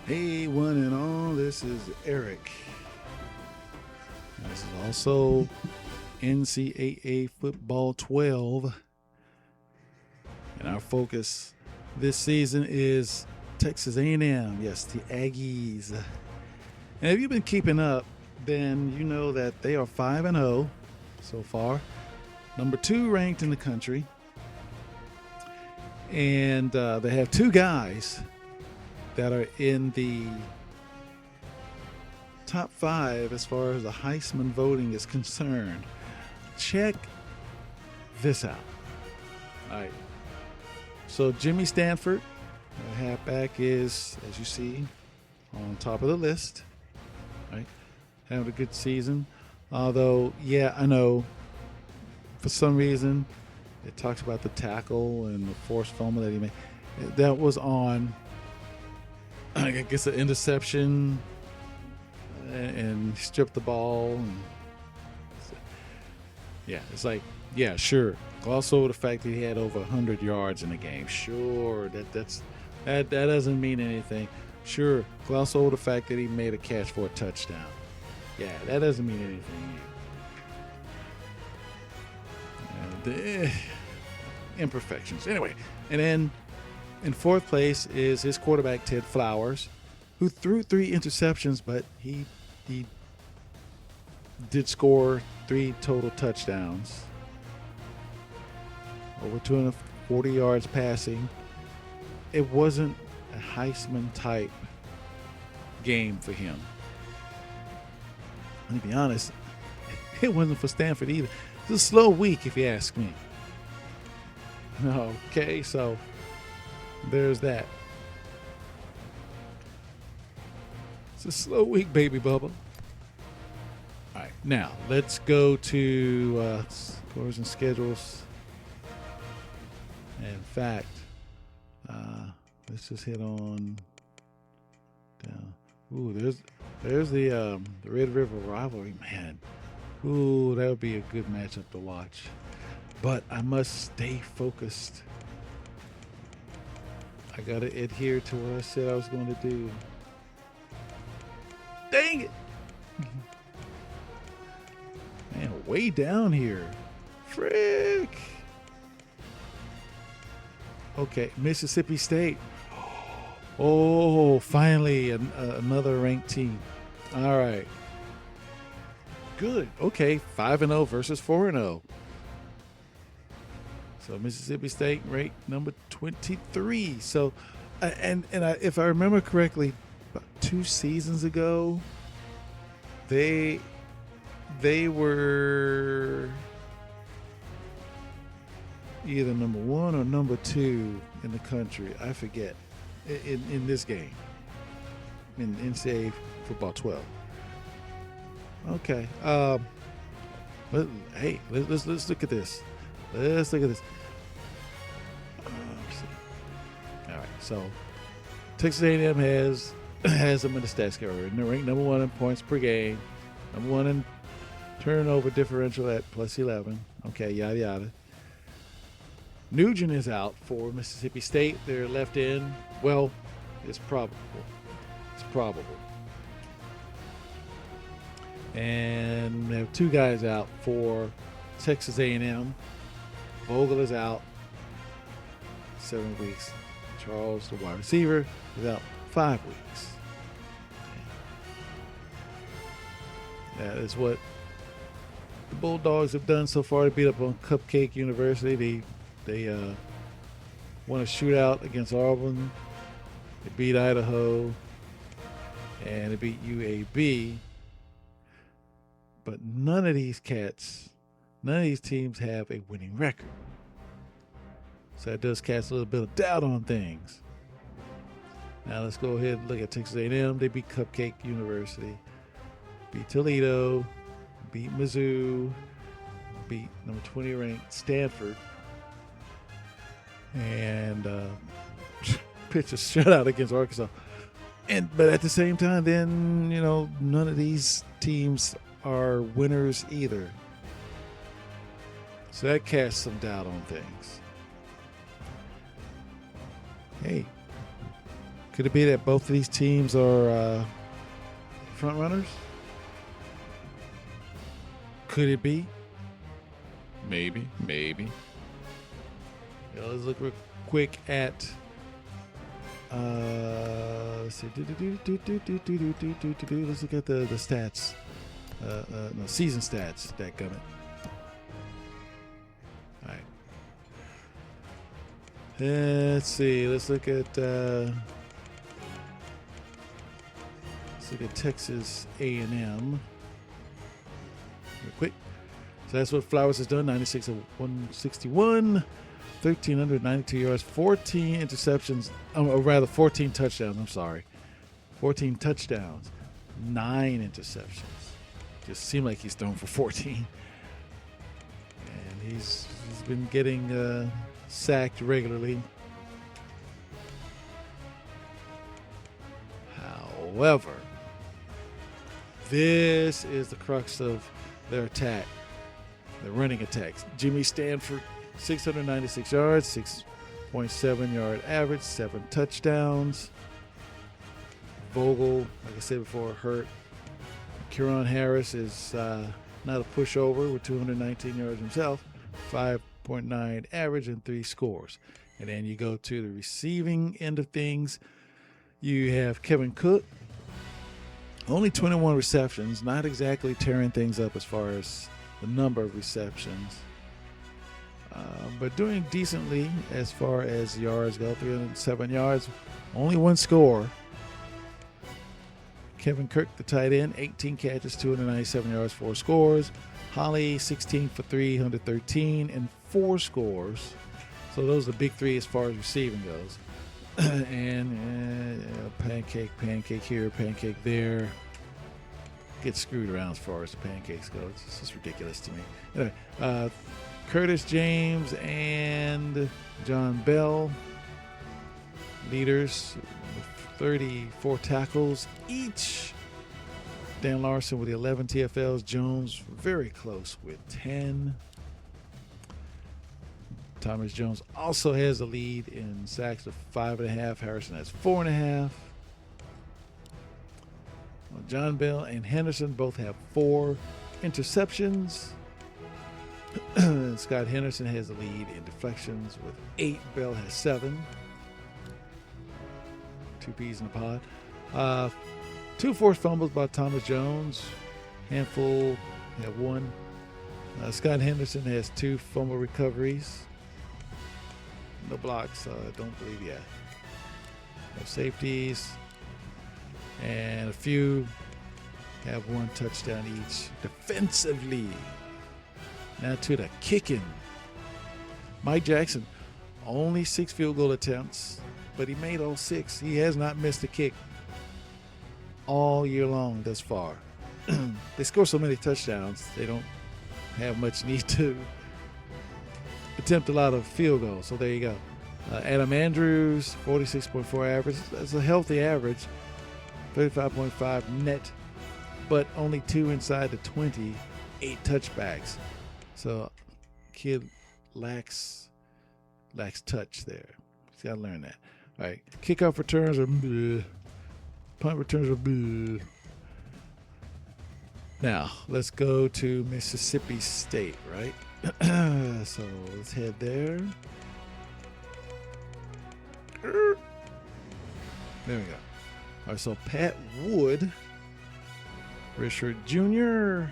Hey, one and all, this is Eric. This is also NCAA Football 12. And our focus this season is Texas A&M. Yes, the Aggies. And if you've been keeping up, then you know that they are 5-0 so far. Number 2 ranked in the country. And they have 2 guys that are in the top 5 as far as the Heisman voting is concerned. Check this out. All right. So Jimmy Stanford, the halfback, is, as you see, on top of the list. Right? Having a good season. Although, yeah, I know for some reason it talks about the tackle and the forced fumble that he made. That was on, I guess, an interception, and stripped the ball. And yeah, it's like, yeah, sure. Also, the fact that he had over 100 yards in the game, sure, that doesn't mean anything. Sure, gloss over the fact that he made a catch for a touchdown. Yeah, that doesn't mean anything either. The imperfections. Anyway, and then in 4th place is his quarterback, Ted Flowers, who threw 3 interceptions, but he did score 3 total touchdowns. Over 240 yards passing. It wasn't a Heisman type game for him. And to be honest, it wasn't for Stanford either. It's a slow week, if you ask me. Okay, so there's that. It's a slow week, baby Bubba. All right, now let's go to scores and schedules. In fact, let's just hit on down. Ooh, there's the Red River rivalry, man. Ooh, that would be a good matchup to watch. But I must stay focused. I gotta adhere to what I said I was going to do. Dang it! Man, way down here. Frick! Okay, Mississippi State. Oh, finally another ranked team. All right. Good. Okay, 5-0 versus 4-0. So Mississippi State ranked number 23. So, if I remember correctly, about 2 seasons ago, they were either number 1 or number 2 in the country. I forget. In this game, in NCAA Football 12. Okay. Hey, let's look at this. Let's look at this. All right. So Texas A&M has them in the stats category. They're ranked number 1 in points per game, number 1 in turnover differential at +11. Okay, yada yada. Nugent is out for Mississippi State. Their left end, well, it's probable. It's probable. And they have 2 guys out for Texas A&M. Vogel is out 7 weeks. Charles, the wide receiver, is out 5 weeks. That is what the Bulldogs have done so far to beat up on Cupcake University. They won a shootout against Auburn. They beat Idaho. And they beat UAB. But none of these teams have a winning record. So that does cast a little bit of doubt on things. Now let's go ahead and look at Texas A&M. They beat Cupcake University. Beat Toledo. Beat Mizzou. Beat number 20 ranked Stanford. And pitch a shutout against Arkansas. But at the same time, then, none of these teams are winners either. So that casts some doubt on things. Hey, Could it be that both of these teams are front runners? Could it be? Maybe. Yeah, let's look real quick at. Let's see. Let's look at the stats. No, season stats. Dadgummit. All right. Let's see. Let's look at Texas A&M. Real quick. So that's what Flowers has done. 96 of 161, 1,392 yards, 14 interceptions, or rather 14 touchdowns. I'm sorry. 14 touchdowns, 9 interceptions. Just seemed like he's thrown for 14. And he's been getting sacked regularly. However, this is the crux of their attack, their running attacks. Jimmy Stanford, 696 yards, 6.7 yard average, 7 touchdowns. Vogel, like I said before, hurt. Kieran Harris is not a pushover with 219 yards himself, 5.9 average and 3 scores. And then you go to the receiving end of things. You have Kevin Cook, only 21 receptions, not exactly tearing things up as far as the number of receptions, but doing decently as far as yards go. 307 yards, only 1 score. Kevin Kirk, the tight end, 18 catches, 297 yards, 4 scores. Holly, 16 for 313 and 4 scores. So those are the big three as far as receiving goes. And pancake here, pancake there. Get screwed around as far as the pancakes go. It's just ridiculous to me. Anyway, Curtis James and John Bell, leaders with 34 tackles each. Dan Larson with 11 TFLs. Jones very close with 10. Thomas Jones also has a lead in sacks of 5.5. Harrison has 4.5. Well, John Bell and Henderson both have 4 interceptions. Scott Henderson has the lead in deflections with 8. Bell has 7. 2 peas in a pod. 2 forced fumbles by Thomas Jones. Handful have 1. Scott Henderson has 2 fumble recoveries. No blocks, don't believe yet. No safeties. And a few have 1 touchdown each defensively. Now to the kicking. Mike Jackson, only 6 field goal attempts, but he made all 6. He has not missed a kick all year long thus far. They score so many touchdowns, they don't have much need to attempt a lot of field goals. So there you go. Adam Andrews, 46.4 average. That's a healthy average. 35.5 net, but only 2 inside the 20, 8 touchbacks. So kid lacks touch there. He's got to learn that. All right, kickoff returns are bleh. Punt returns are bleh. Now let's go to Mississippi State, right? So let's head there. There we go. All right, so Pat Wood, Richard Jr.,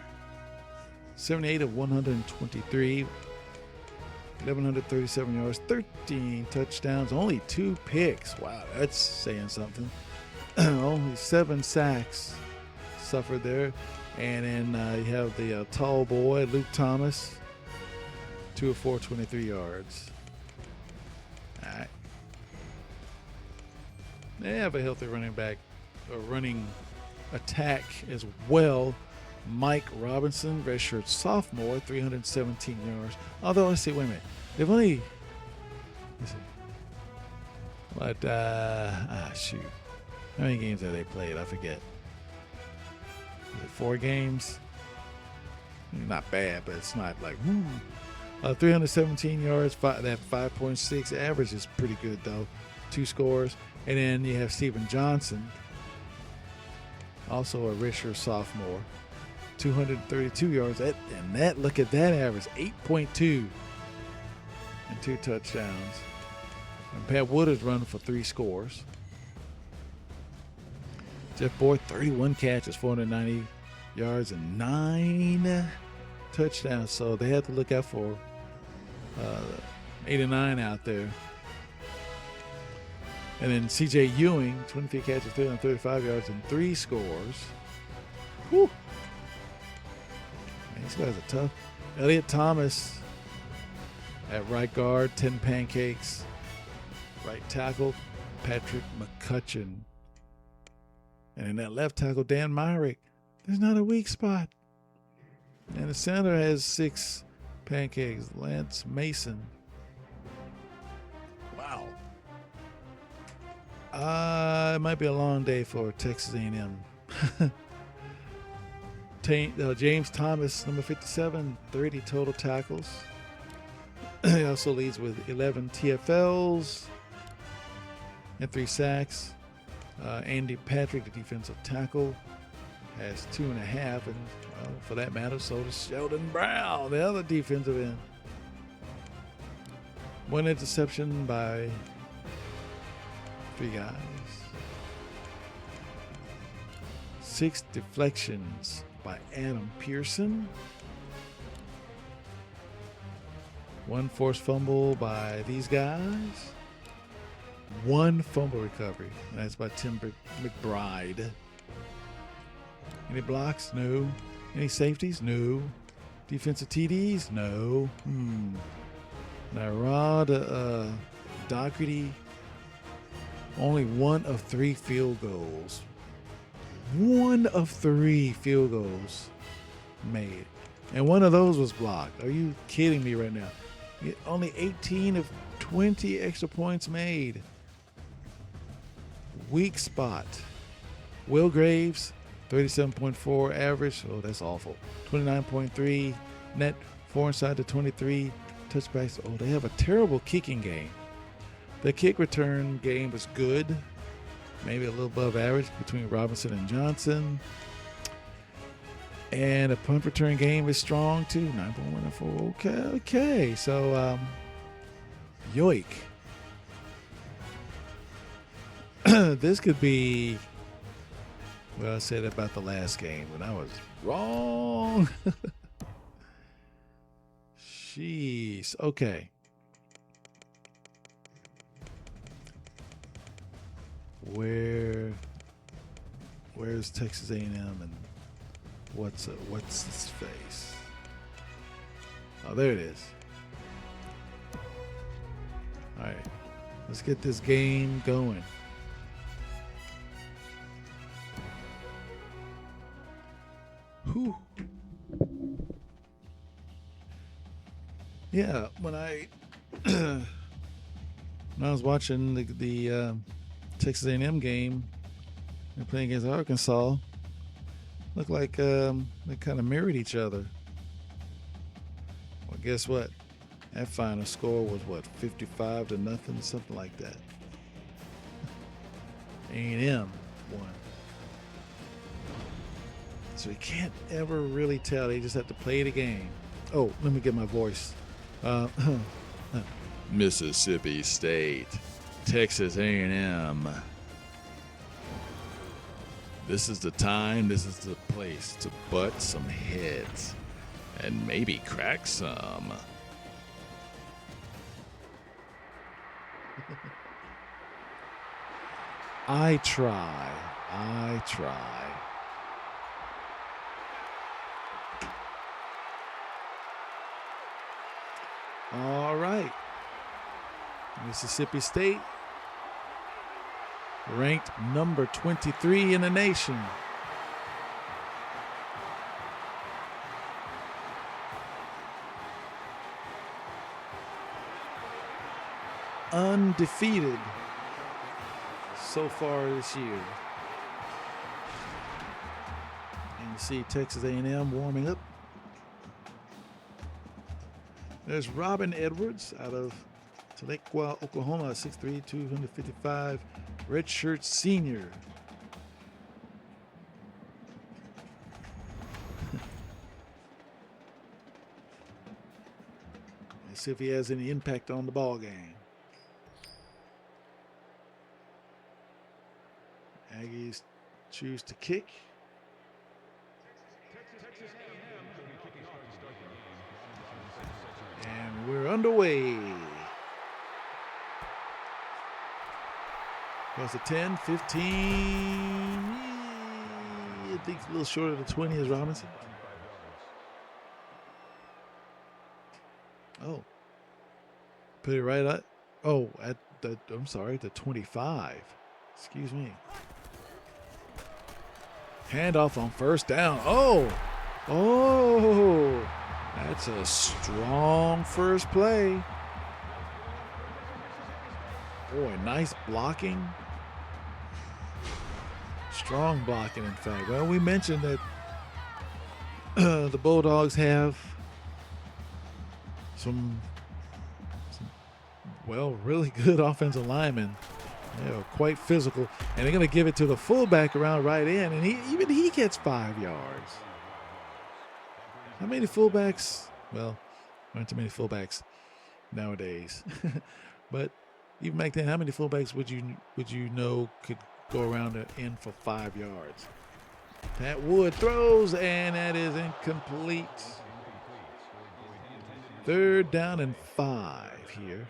78 of 123, 1,137 yards, 13 touchdowns, only 2 picks. Wow, that's saying something. Only 7 sacks suffered there. And then you have the tall boy, Luke Thomas, 2 of 423 yards. All right. They have a healthy running back, or running attack as well. Mike Robinson, redshirt sophomore, 317 yards. Although, let's see, wait a minute. They've only, let's see. What, shoot. How many games have they played? I forget. Is it 4 games? Not bad, but it's not like, woo. 317 yards, that 5.6 average is pretty good, though. 2 scores. And then you have Steven Johnson, also a redshirt sophomore, 232 yards. Look at that average, 8.2 and 2 touchdowns. And Pat Woodard's running for 3 scores. Jeff Boyd, 31 catches, 490 yards, and 9 touchdowns. So they had to look out for 8 and 9 out there. And then C.J. Ewing, 23 catches, 335 yards, and 3 scores. Whew. Man, these guys are tough. Elliott Thomas at right guard, 10 pancakes. Right tackle, Patrick McCutcheon. And in that left tackle, Dan Myrick. There's not a weak spot. And the center has 6 pancakes, Lance Mason. Wow. It might be a long day for Texas A&M. James Thomas, number 57, 30 total tackles. He also leads with 11 TFLs and 3 sacks. Andy Patrick, the defensive tackle, has 2.5, and well, for that matter, so does Sheldon Brown, the other defensive end. 1 interception by 3 guys. 6 deflections by Adam Pearson. 1 forced fumble by these guys. 1 fumble recovery. That's by Tim McBride. Any blocks? No. Any safeties? No. Defensive TDs? No. Narada Doherty, only 1 of 3 field goals. 1 of 3 field goals made. And 1 of those was blocked. Are you kidding me right now? Only 18 of 20 extra points made. Weak spot. Will Graves, 37.4 average. Oh, that's awful. 29.3 net, 4 inside to 23 touchbacks. Oh, they have a terrible kicking game. The kick return game was good, maybe a little above average between Robinson and Johnson. And the punt return game is strong too, 9.14. Okay. So, yoik. This could be, well, I said about the last game, but I was wrong. Jeez. Okay. Where's Texas A&M and what's his face? Oh, there it is. All right, let's get this game going. Whew. Yeah, when I was watching the Texas A&M game, they're playing against Arkansas. Looked like they kind of mirrored each other. Well, guess what? That final score was 55-0, something like that. A&M won. So you can't ever really tell. They just have to play the game. Oh, let me get my voice. Mississippi State, Texas A&M. This is the time, this is the place to butt some heads and maybe crack some. I try. All right. Mississippi State, ranked number 23 in the nation. Undefeated so far this year. And you see Texas A&M warming up. There's Robin Edwards out of Tahlequah, Oklahoma, 6'3", 255, redshirt senior. Let's see if he has any impact on the ball game. Aggies choose to kick. And we're underway. Across the 10, 15. I think a little short of the 20 is Robinson. Oh. Put it right at, at the, I'm sorry, the 25. Excuse me. Handoff on first down. Oh, that's a strong first play. Boy, nice blocking. Strong blocking, in fact. Well, we mentioned that the Bulldogs have some really good offensive linemen. They're quite physical, and they're going to give it to the fullback around right in, and he gets 5 yards. How many fullbacks? Well, aren't too many fullbacks nowadays. But even back then, how many fullbacks would you know could go around the end for 5 yards? Pat Wood throws, and that is incomplete. 3rd down and 5 here.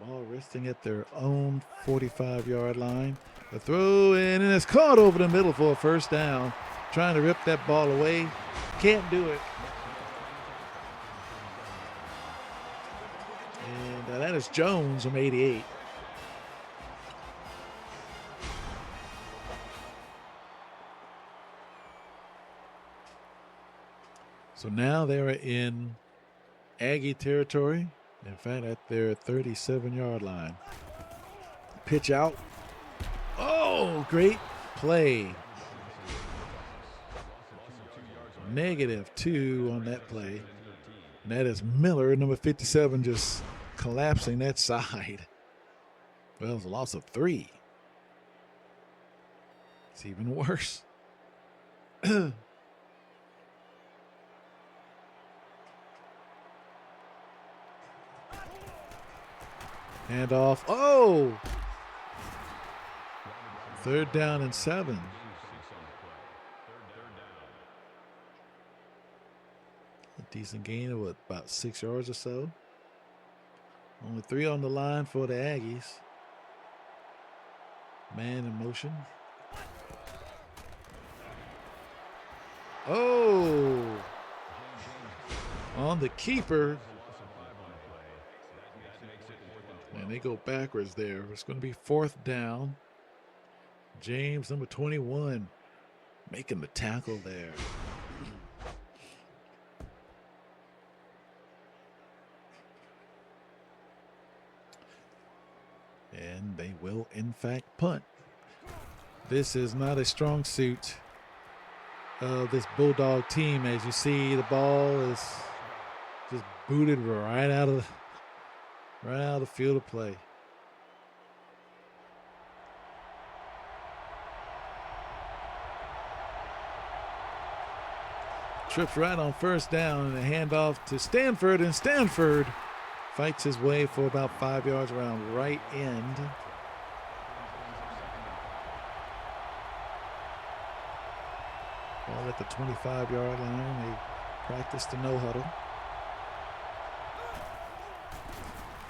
Ball resting at their own 45-yard line. The throw, and it's caught over the middle for a first down. Trying to rip that ball away. Can't do it. And that is Jones from 88. So now they're in Aggie territory. In fact, at their 37-yard line. Pitch out. Oh, great play. -2 on that play. And that is Miller, number 57, just collapsing that side. Well, it's a loss of 3. It's even worse. Hand off. Oh! 3rd down and 7. A decent gain of about 6 yards or so. Only 3 on the line for the Aggies. Man in motion. Oh! On the keeper. And they go backwards there. It's going to be 4th down. James, number 21, making the tackle there. And they will, in fact, punt. This is not a strong suit of this Bulldog team. As you see, the ball is just booted right out of the field of play. Trips right on first down, and a handoff to Stanford, and Stanford fights his way for about 5 yards around right end. Ball at the 25-yard line. They practice the no huddle.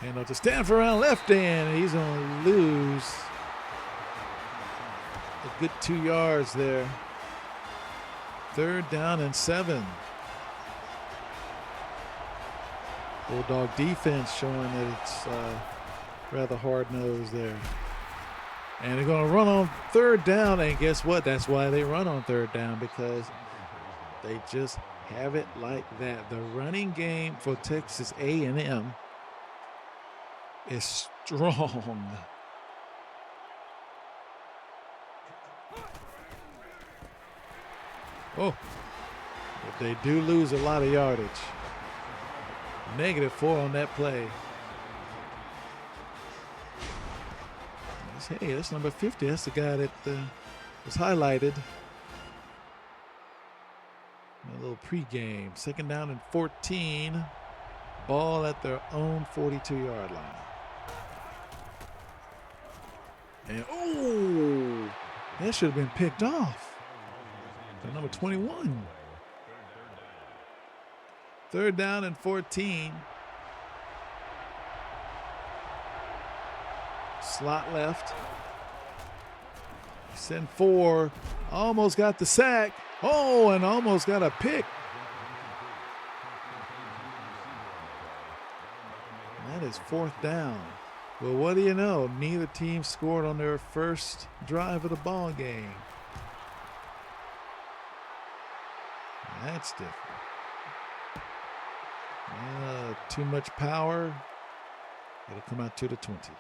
Handoff to Stanford around left end, and he's going to lose a good 2 yards there. 3rd down and 7. Bulldog defense showing that it's rather hard-nosed there. And they're going to run on 3rd down, and guess what? That's why they run on 3rd down, because they just have it like that. The running game for Texas A&M is strong. Oh, But they do lose a lot of yardage. -4 on that play. Hey, that's number 50. That's the guy that was highlighted. A little pregame. 2nd down and 14. Ball at their own 42-yard line. And oh, that should have been picked off. Number 21. 3rd down and 14. Slot left. Send 4. Almost got the sack. Oh, and almost got a pick. That is 4th down. Well, what do you know? Neither team scored on their first drive of the ball game. That's different. Too much power. It'll come out to the 20.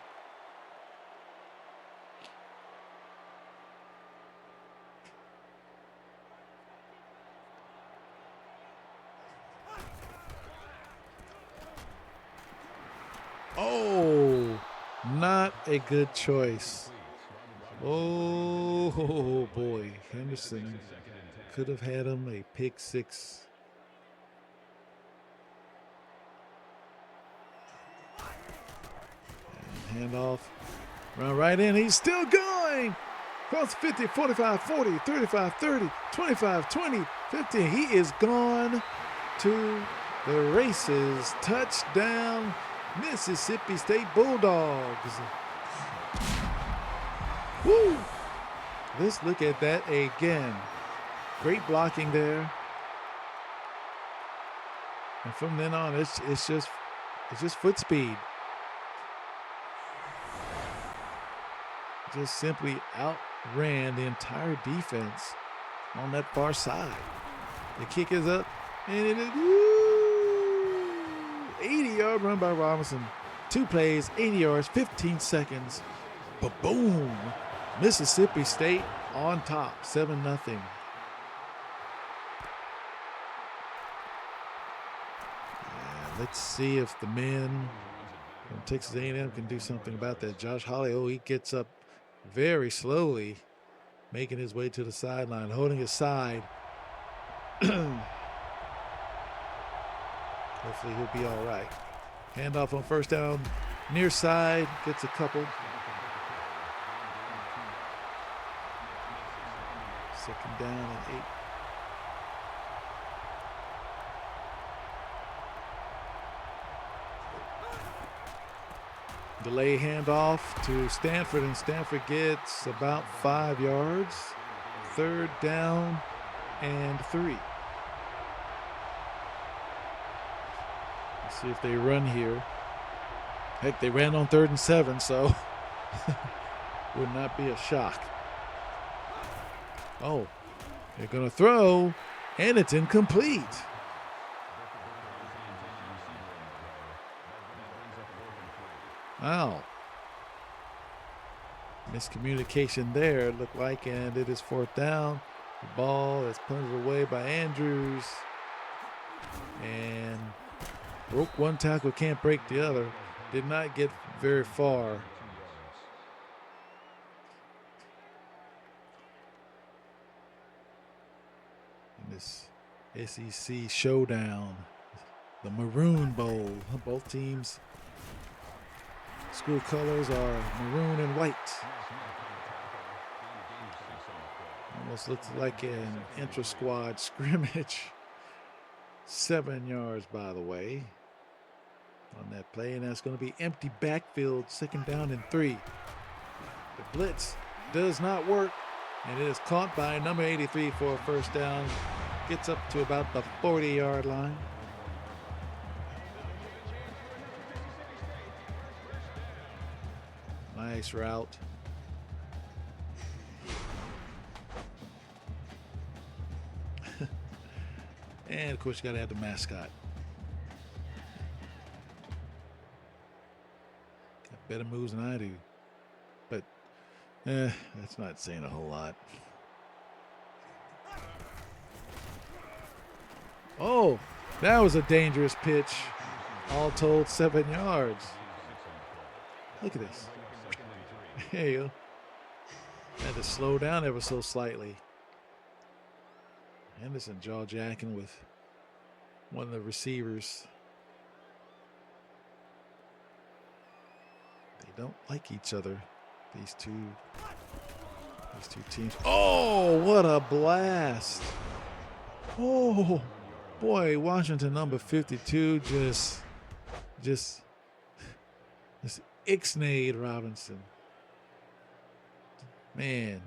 Oh, not a good choice. Oh boy, Henderson could have had him a pick 6. And handoff, run right in. He's still going. Cross 50, 45, 40, 35, 30, 25, 20, 50. He is gone to the races. Touchdown, Mississippi State Bulldogs. Woo! Let's look at that again. Great blocking there. And from then on, it's just foot speed. Just simply outran the entire defense on that far side. The kick is up, and it is 80-yard run by Robinson. 2 plays, 80 yards, 15 seconds. Ba-boom! Mississippi State on top, 7-0. Let's see if the men from Texas A&M can do something about that. Josh Holly, he gets up very slowly, making his way to the sideline, holding his side. Hopefully he'll be all right. Handoff on 1st down, near side, gets a couple. 2nd down and 8. Delay handoff to Stanford, and Stanford gets about 5 yards. 3rd down and 3. Let's see if they run here. Heck, they ran on 3rd and 7, so would not be a shock. Oh, they're going to throw, and it's incomplete. Wow. Miscommunication there, it looked like, and it is 4th down. The ball is punted away by Andrews. And broke one tackle, can't break the other. Did not get very far. In this SEC showdown, the Maroon Bowl, both teams' school colors are maroon and white. Almost looks like an intra-squad scrimmage. 7 yards, by the way, on that play, and that's going to be empty backfield, 2nd down and 3. The blitz does not work, and it is caught by number 83 for a 1st down. Gets up to about the 40-yard line. Nice route. And of course you got to have the mascot. Got better moves than I do. But that's not saying a whole lot. Oh, that was a dangerous pitch. All told, 7 yards. Look at this. There you go. Had to slow down ever so slightly. Henderson jaw-jacking with one of the receivers. They don't like each other, these two teams. Oh, what a blast. Oh, boy, Washington number 52 just ixnayed Robinson. Man,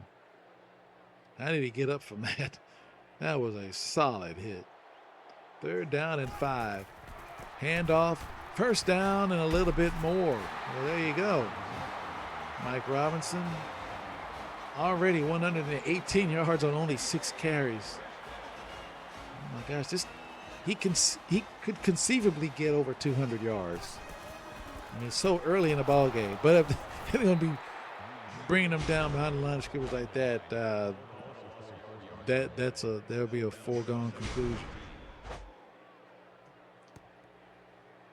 how did he get up from that? That was a solid hit. 3rd down and 5. Handoff, 1st down and a little bit more. Well, there you go. Mike Robinson already 118 yards on only 6 carries. Oh my gosh, he could conceivably get over 200 yards. I mean, it's so early in the ball game, but if they're going to be bringing them down behind the line of scrimmage like that, that'll be a foregone conclusion.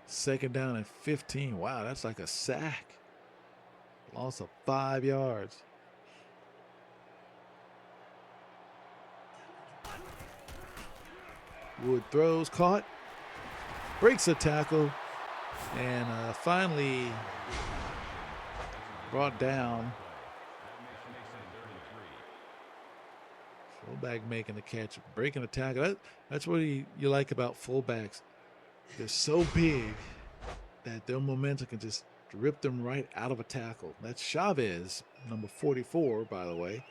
2nd down and 15. Wow, that's like a sack. Loss of 5 yards. Wood throws, caught, breaks a tackle, and finally brought down. Fullback making the catch, breaking the tackle. That's what you like about fullbacks. They're so big that their momentum can just rip them right out of a tackle. That's Chavez, number 44, by the way.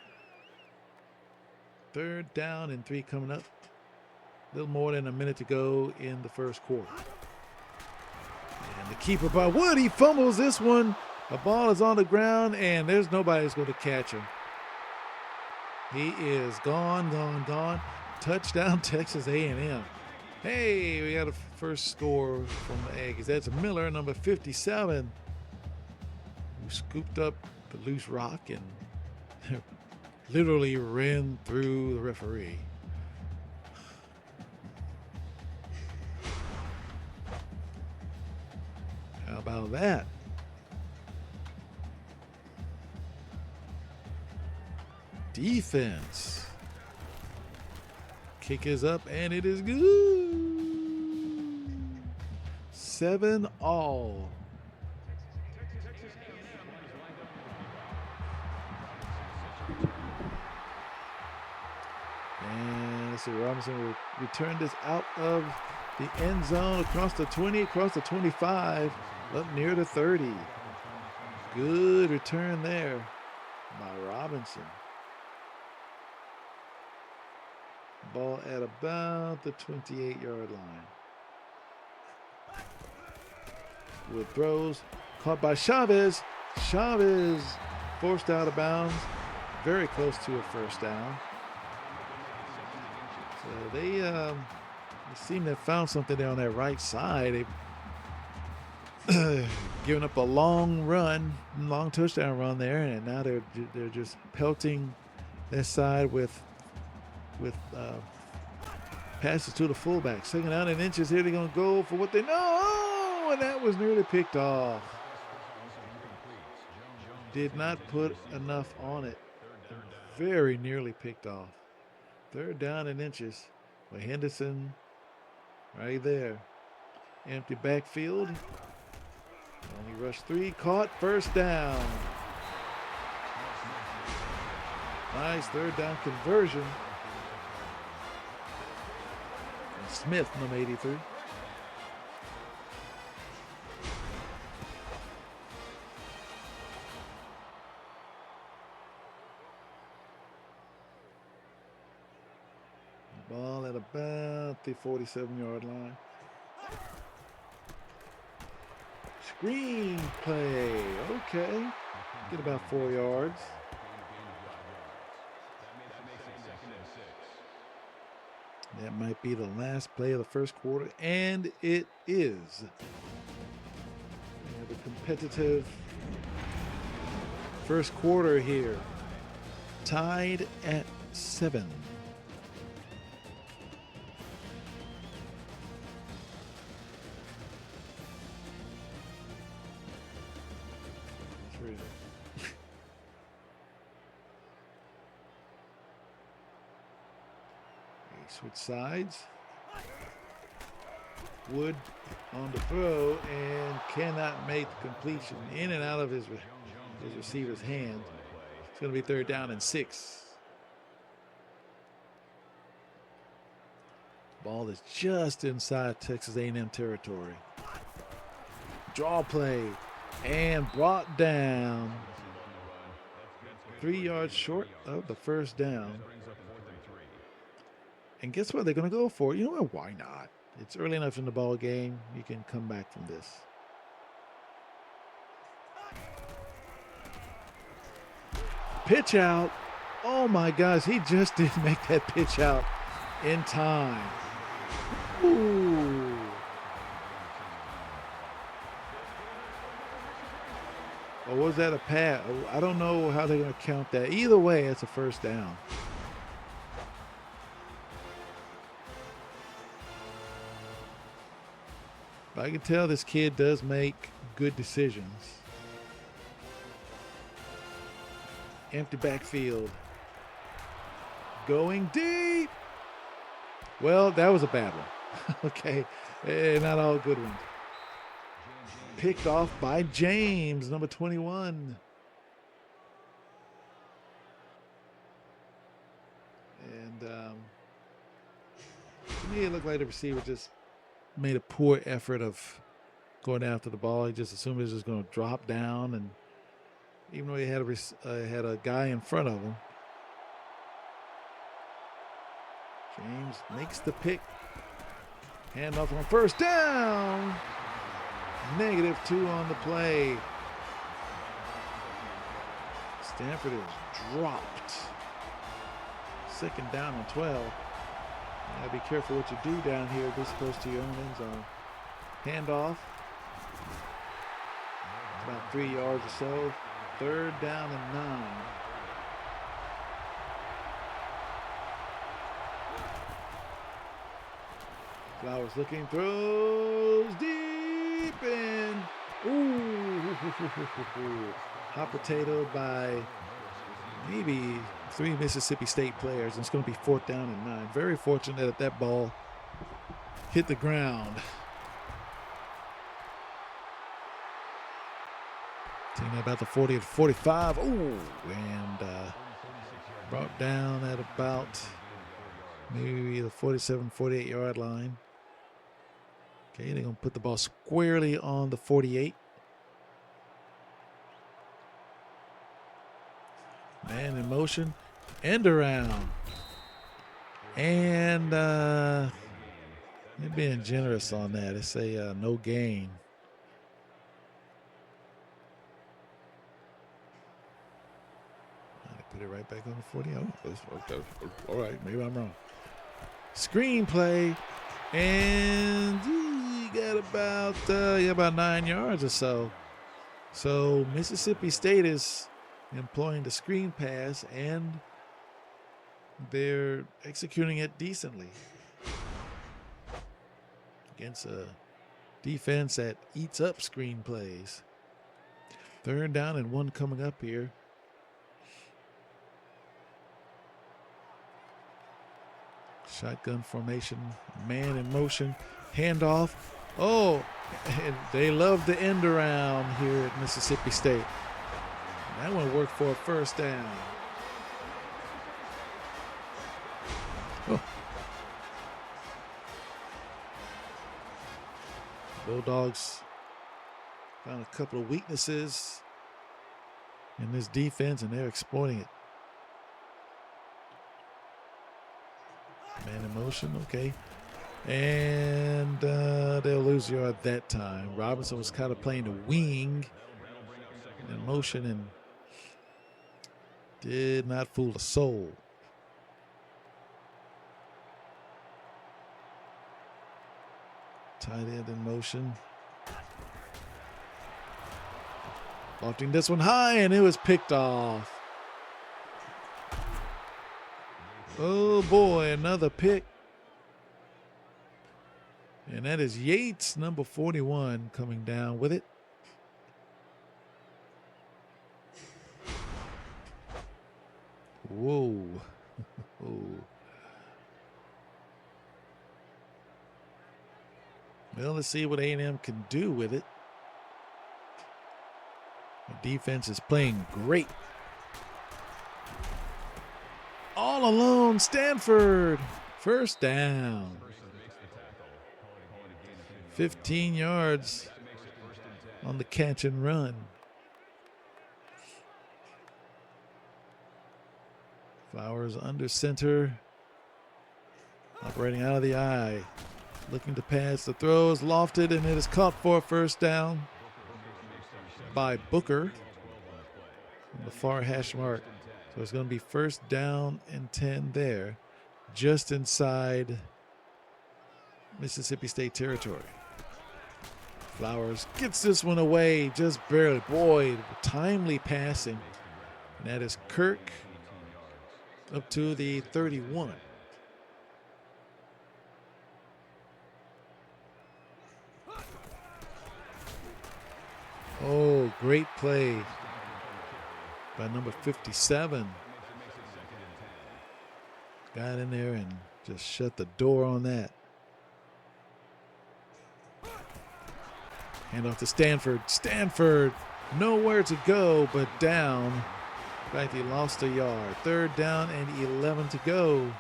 3rd down and 3 coming up. A little more than a minute to go in the 1st quarter. And the keeper by Wood, he fumbles this one. The ball is on the ground, and there's nobody who's going to catch him. He is gone. Touchdown, Texas A&M. Hey, we got a first score from the Aggies. That's Miller, number 57, who scooped up the loose rock and literally ran through the referee. How about that? Defense. Kick is up and it is good. 7-all. And so Robinson will return this out of the end zone across the 20, across the 25, up near the 30. Good return there by Robinson. Ball at about the 28-yard line. Wood throws, caught by Chavez. Chavez forced out of bounds, very close to a 1st down. So they seem to have found something there on that right side. They've given up a long touchdown run there, and now they're just pelting that side with passes to the fullback. 2nd down and inches here. They're going to go for what they know. And that was nearly picked off. Did not put enough on it. Very nearly picked off. 3rd down and inches. With Henderson right there. Empty backfield. Only rush 3. Caught. 1st down. Nice 3rd down conversion. Smith, number 83. Ball at about the 47-yard line. Screen play. Okay. Get about 4 yards. That might be the last play of the 1st quarter, and it is. We have a competitive 1st quarter here. Tied at 7. Stanford. Switch sides. Wood on the throw and cannot make the completion. In and out of his receiver's hand. It's going to be 3rd down and 6. Ball is just inside Texas A&M territory. Draw play and brought down 3 yards short of the 1st down. And guess what? They're going to go for it. You know what? Why not? It's early enough in the ball game. You can come back from this. Pitch out. Oh my gosh, he just didn't make that pitch out in time. Ooh. Or was that a pass? I don't know how they're going to count that. Either way, it's a 1st down. But I can tell this kid does make good decisions. Empty backfield. Going deep. Well, that was a bad one. Okay. Not all good ones. Picked off by James, number 21. And to me, it looked like the receiver just made a poor effort of going after the ball. He just assumed it was just going to drop down, and even though he had a guy in front of him. James makes the pick. Handoff on 1st down. -2 on the play. Stanford is dropped. 2nd down and 12. Gotta be careful what you do down here this close to your own end zone. Handoff. About 3 yards or so. 3rd down and 9. Flowers looking, throws deep and hot potato by maybe 3 Mississippi State players. And it's going to be 4th down and 9. Very fortunate that that ball hit the ground. Taking about the 40 to 45. And brought down at about maybe the 47, 48 yard line. Okay, they're going to put the ball squarely on the 48. Man in motion. End around. And they're being generous on that. It's a no gain. Put it right back on the 40. Oh, all right, maybe I'm wrong. Screenplay, and he got about 9 yards or so. So Mississippi State is employing the screen pass, and they're executing it decently against a defense that eats up screen plays. 3rd down and 1 coming up here. Shotgun formation, man in motion, handoff. Oh, and they love the end around here at Mississippi State. That one worked for a 1st down. Oh. Bulldogs found a couple of weaknesses in this defense, and they're exploiting it. Man in motion, okay. And they'll lose yard that time. Robinson was kind of playing the wing in motion and did not fool a soul. Tight end in motion. Lofting this one high, and it was picked off. Oh boy, another pick. And that is Yates, number 41, coming down with it. Whoa. Oh. Well, let's see what A&M can do with it. The defense is playing great. All alone, Stanford. First down. 15 yards on the catch and run. Flowers under center. Operating out of the eye. Looking to pass. The throw is lofted and it is caught for a first down by Booker on the far hash mark. So it's going to be first down and 10 there, just inside Mississippi State territory. Flowers gets this one away just barely. Boy, timely passing. And that is Kirk up to the 31. Oh, great play by number 57. Got in there and just shut the door on that. Hand off to Stanford. Stanford, nowhere to go but down. In fact, he lost a yard. Third down and 11 to go.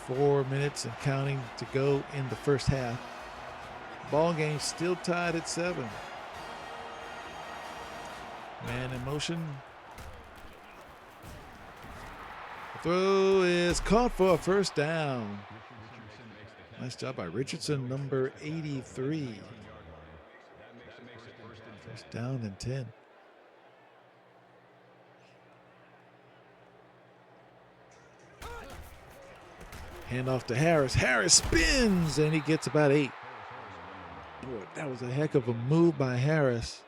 4 minutes and counting to go in the first half. Ball game still tied at 7. Man in motion. The throw is caught for a first down. Nice job by Richardson, number 83. First down and 10. Hand off to Harris. Harris spins and he gets about 8. Boy, that was a heck of a move by Harris.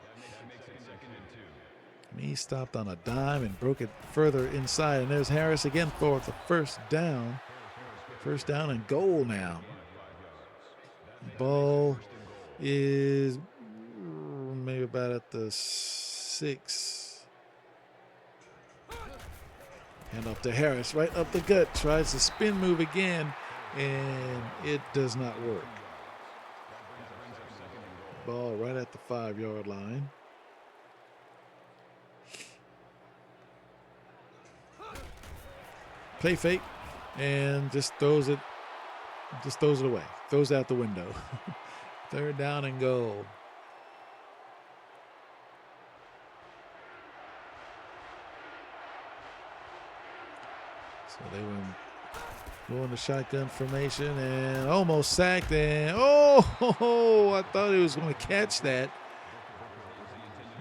He stopped on a dime and broke it further inside. And there's Harris again for the first down. First down and goal now. Ball is maybe about at the 6. Hand off to Harris, right up the gut. Tries to spin move again, and it does not work. Ball right at the 5-yard line. Play fake, and just throws it away. Throws out the window. Third down and goal. So they were going to shotgun formation and almost sacked. And I thought he was going to catch that.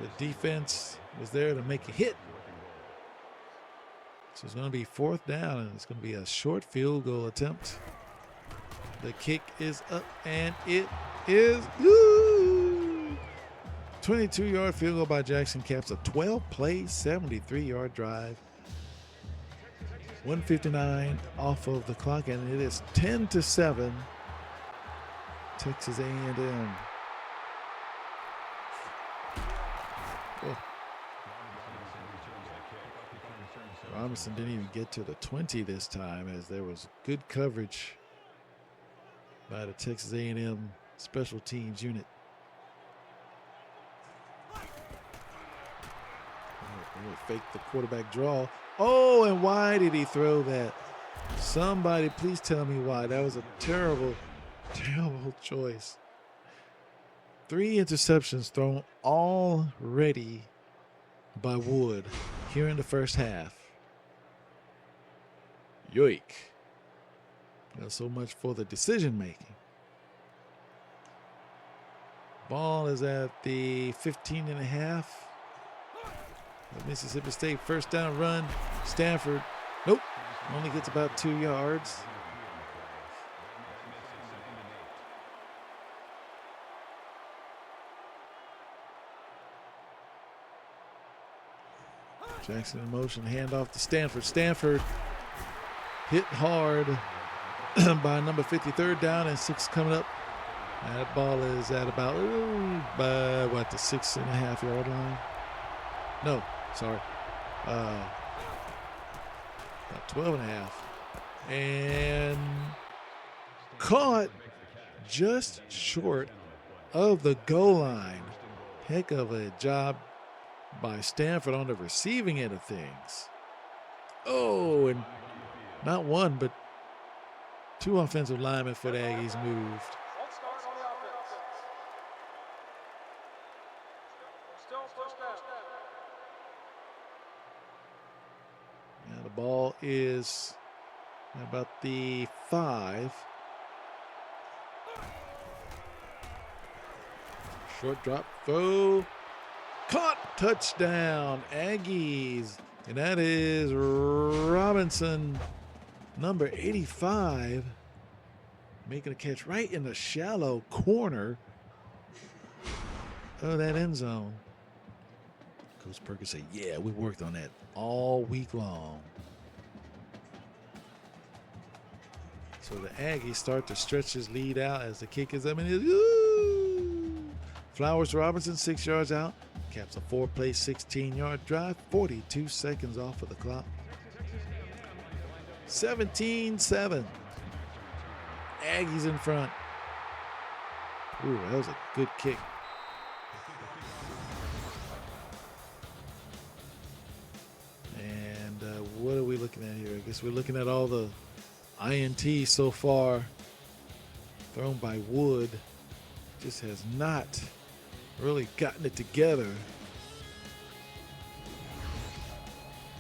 The defense was there to make a hit. So it's going to be 4th down, and it's going to be a short field goal attempt. The kick is up, and it is 22-yard field goal by Jackson caps a 12-play, 73-yard drive. 1:59 off of the clock, and it is 10-7. Texas A&M. Oh. Robinson didn't even get to the 20 this time, as there was good coverage by the Texas A&M special teams unit. Fake the quarterback draw. Oh, and why did he throw that? Somebody please tell me why. That was a terrible, terrible choice. 3 interceptions thrown already by Wood here in the first half. Yoik. Not so much for the decision making. Ball is at the 15.5. Mississippi State first down run. Stanford, nope, only gets about 2 yards. Jackson in motion, handoff to Stanford. Stanford hit hard by number 50, 3rd down and 6 coming up. That ball is at about, by what, the 6.5-yard line? No, Sorry. About 12 and a half. And caught just short of the goal line. Heck of a job by Stanford on the receiving end of things. Oh, and not one, but two offensive linemen for the Aggies moved. Now the ball is about the 5. Short drop throw. Caught, touchdown, Aggies. And that is Robinson, number 85, making a catch right in the shallow corner of that end zone. Coach Perkins said, yeah, we worked on that all week long. So the Aggies start to stretch his lead out as the kick is up and Flowers Robinson 6 yards out. Caps a 4-play, 16-yard drive, 42 seconds off of the clock. 17-7. Aggies in front. Ooh, that was a good kick. And what are we looking at here? I guess we're looking at all the INTs so far thrown by Wood. Just has not really gotten it together.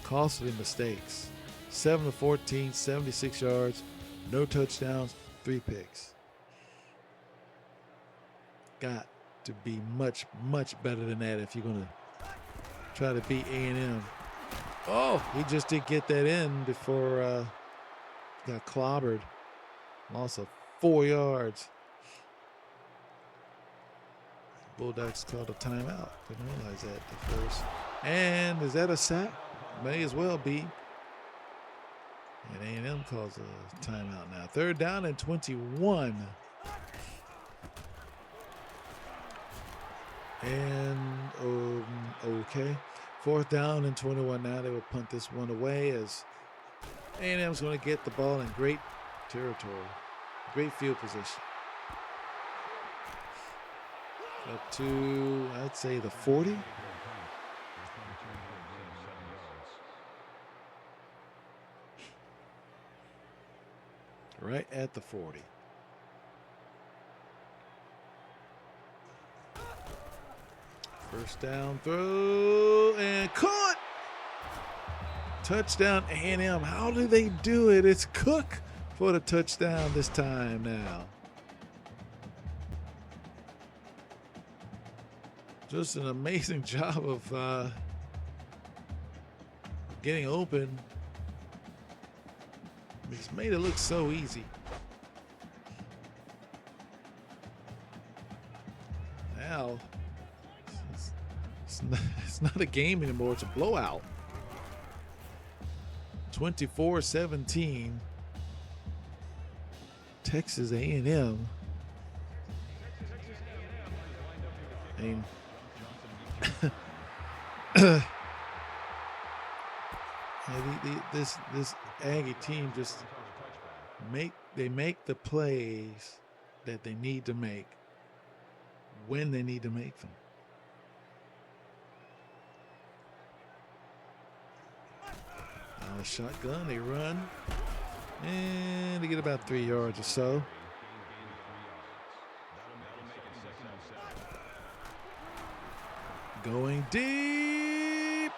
Costly mistakes. 7 of 14, 76 yards, no touchdowns, 3 picks. Got to be much, much better than that if you're going to try to beat A&M. Oh, he just did get that in before got clobbered. Loss of 4 yards. Bulldogs called a timeout. Didn't realize that at first. And is that a sack? May as well be. And A&M calls a timeout now. 3rd down and 21. And okay. 4th down and 21 now. They will punt this one away as A&M's going to get the ball in great territory. Great field position. Up to, I'd say, the 40. Right at the 40. First down throw and caught. Touchdown A&M. How do they do it? It's Cook for the touchdown this time now. Just an amazing job of getting open. He's made it look so easy. Now, it's not a game anymore. It's a blowout. 24-17. Texas A&M. I mean, this Aggie team just make the plays that they need to make when they need to make them. Now a shotgun, they run, and they get about 3 yards or so. Going deep,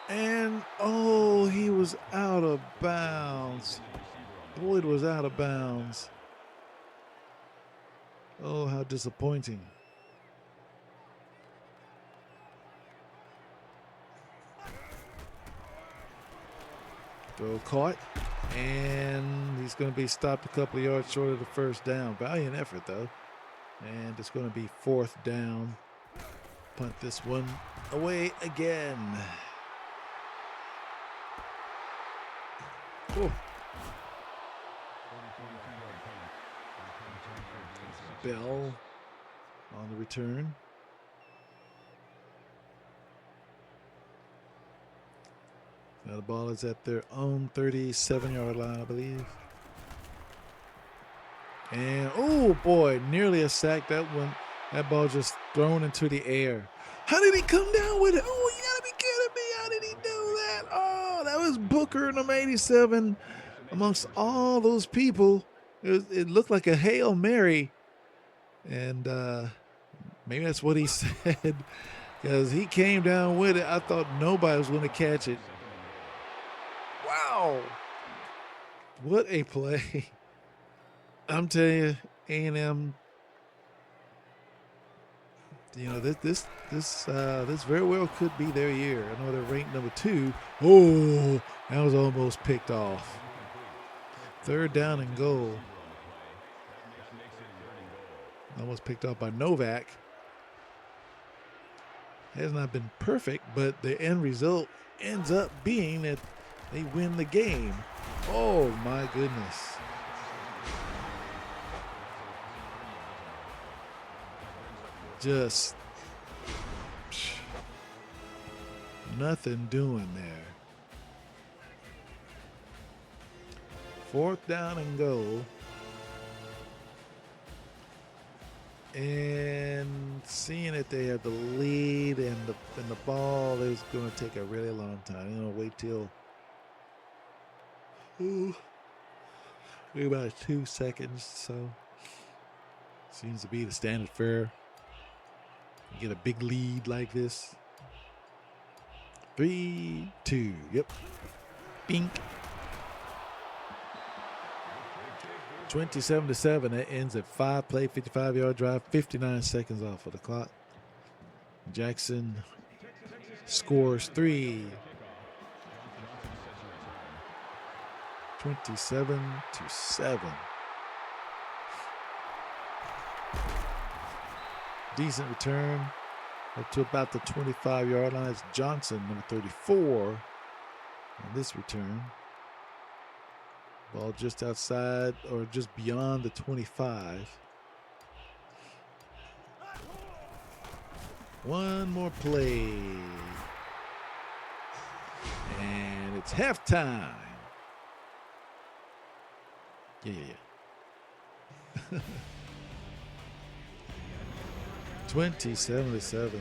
and oh, he was out of bounds. Boyd was out of bounds. Oh, how disappointing. Throw caught, and he's going to be stopped a couple of yards short of the first down. Valiant effort, though. And it's going to be 4th down. Punt this one away again. Oh. Bell on the return. Now the ball is at their own 37-yard line, I believe. And, oh, boy, nearly a sack. That ball just thrown into the air. How did he come down with it? Oh, you got to be kidding me. How did he do that? Oh, that was Booker, number 87. Amongst all those people, it looked like a Hail Mary. And maybe that's what he said, because he came down with it. I thought nobody was going to catch it. Wow. What a play. I'm telling you, A&M, you know, this very well could be their year. I know they're ranked number 2. Oh, that was almost picked off. 3rd down and goal. Almost picked off by Novak. Has not been perfect, but the end result ends up being that they win the game. Oh, my goodness. Just nothing doing there. 4th down and goal. And seeing that they have the lead and the ball is going to take a really long time. They're going to wait till maybe about 2 seconds. So seems to be the standard fare. You get a big lead like this. 3-2. Yep. Bink. 27-7. That ends at 5-play, 55-yard drive, 59 seconds off of the clock. Jackson scores 3. 27-7. Decent return up to about the 25-yard line. It's Johnson, number 34, on this return. Ball just outside or just beyond the 25. One more play. And it's halftime. Yeah. 27-7.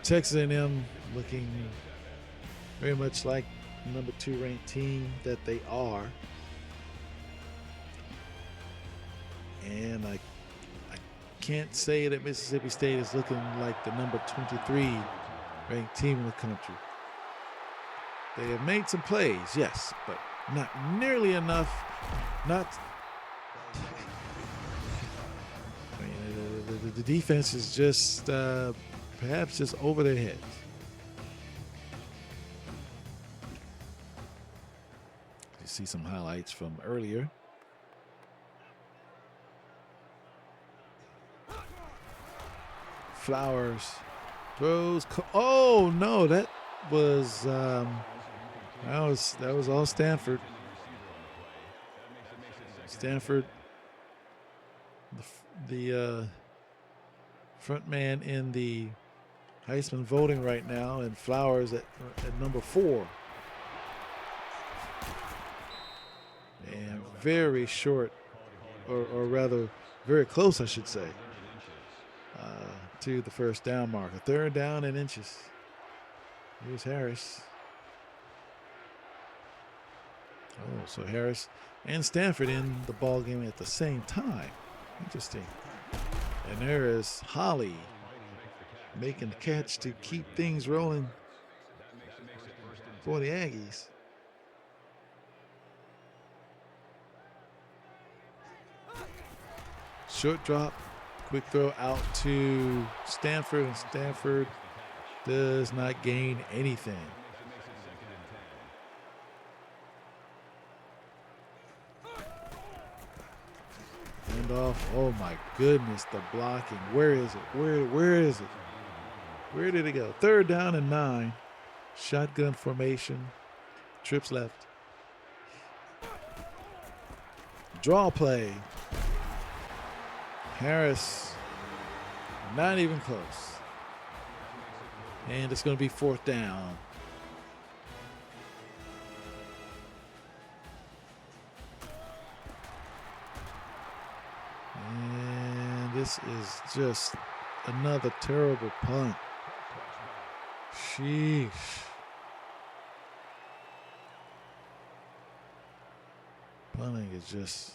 Texas A&M looking very much like the number 2 ranked team that they are. And I can't say that Mississippi State is looking like the number 23 ranked team in the country. They have made some plays, yes, but not nearly enough. The defense is just perhaps just over their heads. You see some highlights from earlier. Flowers throws. Oh no, that was all Stanford. Stanford, the front man in the Heisman voting right now, and Flowers at number 4. And very short, or rather very close, I should say, to the first down marker. 3rd down and inches. Here's Harris. Oh, so Harris and Stanford in the ball game at the same time. Interesting. And there is Holly making the catch to keep things rolling for the Aggies. Short drop, quick throw out to Stanford, and Stanford does not gain anything. Off. Oh my goodness, the blocking. Where is it? Where is it? Where did it go? 3rd down and 9. Shotgun formation. Trips left. Draw play. Harris. Not even close. And it's going to be 4th down. This is just another terrible punt. Sheesh. Punting is just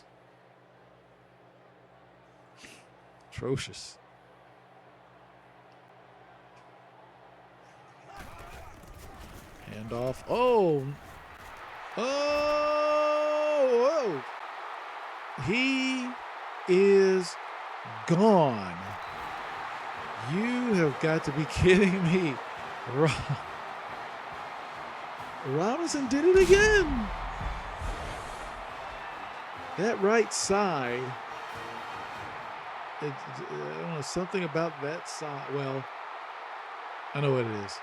atrocious. Handoff. Oh. Oh. Whoa. He is gone. You have got to be kidding me. Robinson did it again. That right side, I don't know, something about that side. Well, I know what it is.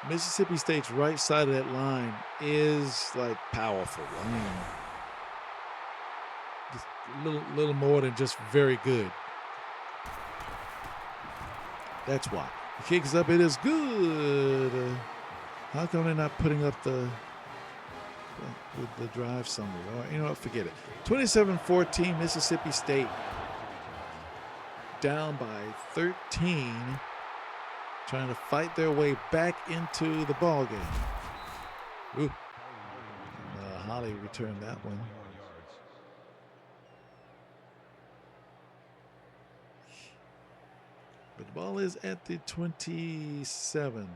Mississippi State's right side of that line is like powerful. I mean, just a little more than just very good. That's why. The kick is up. It is good. How come they're not putting up the drive somewhere? All right, you know what? Forget it. 27-14, Mississippi State down by 13, trying to fight their way back into the ball game. Ooh. Holly returned that one. But the ball is at the 27.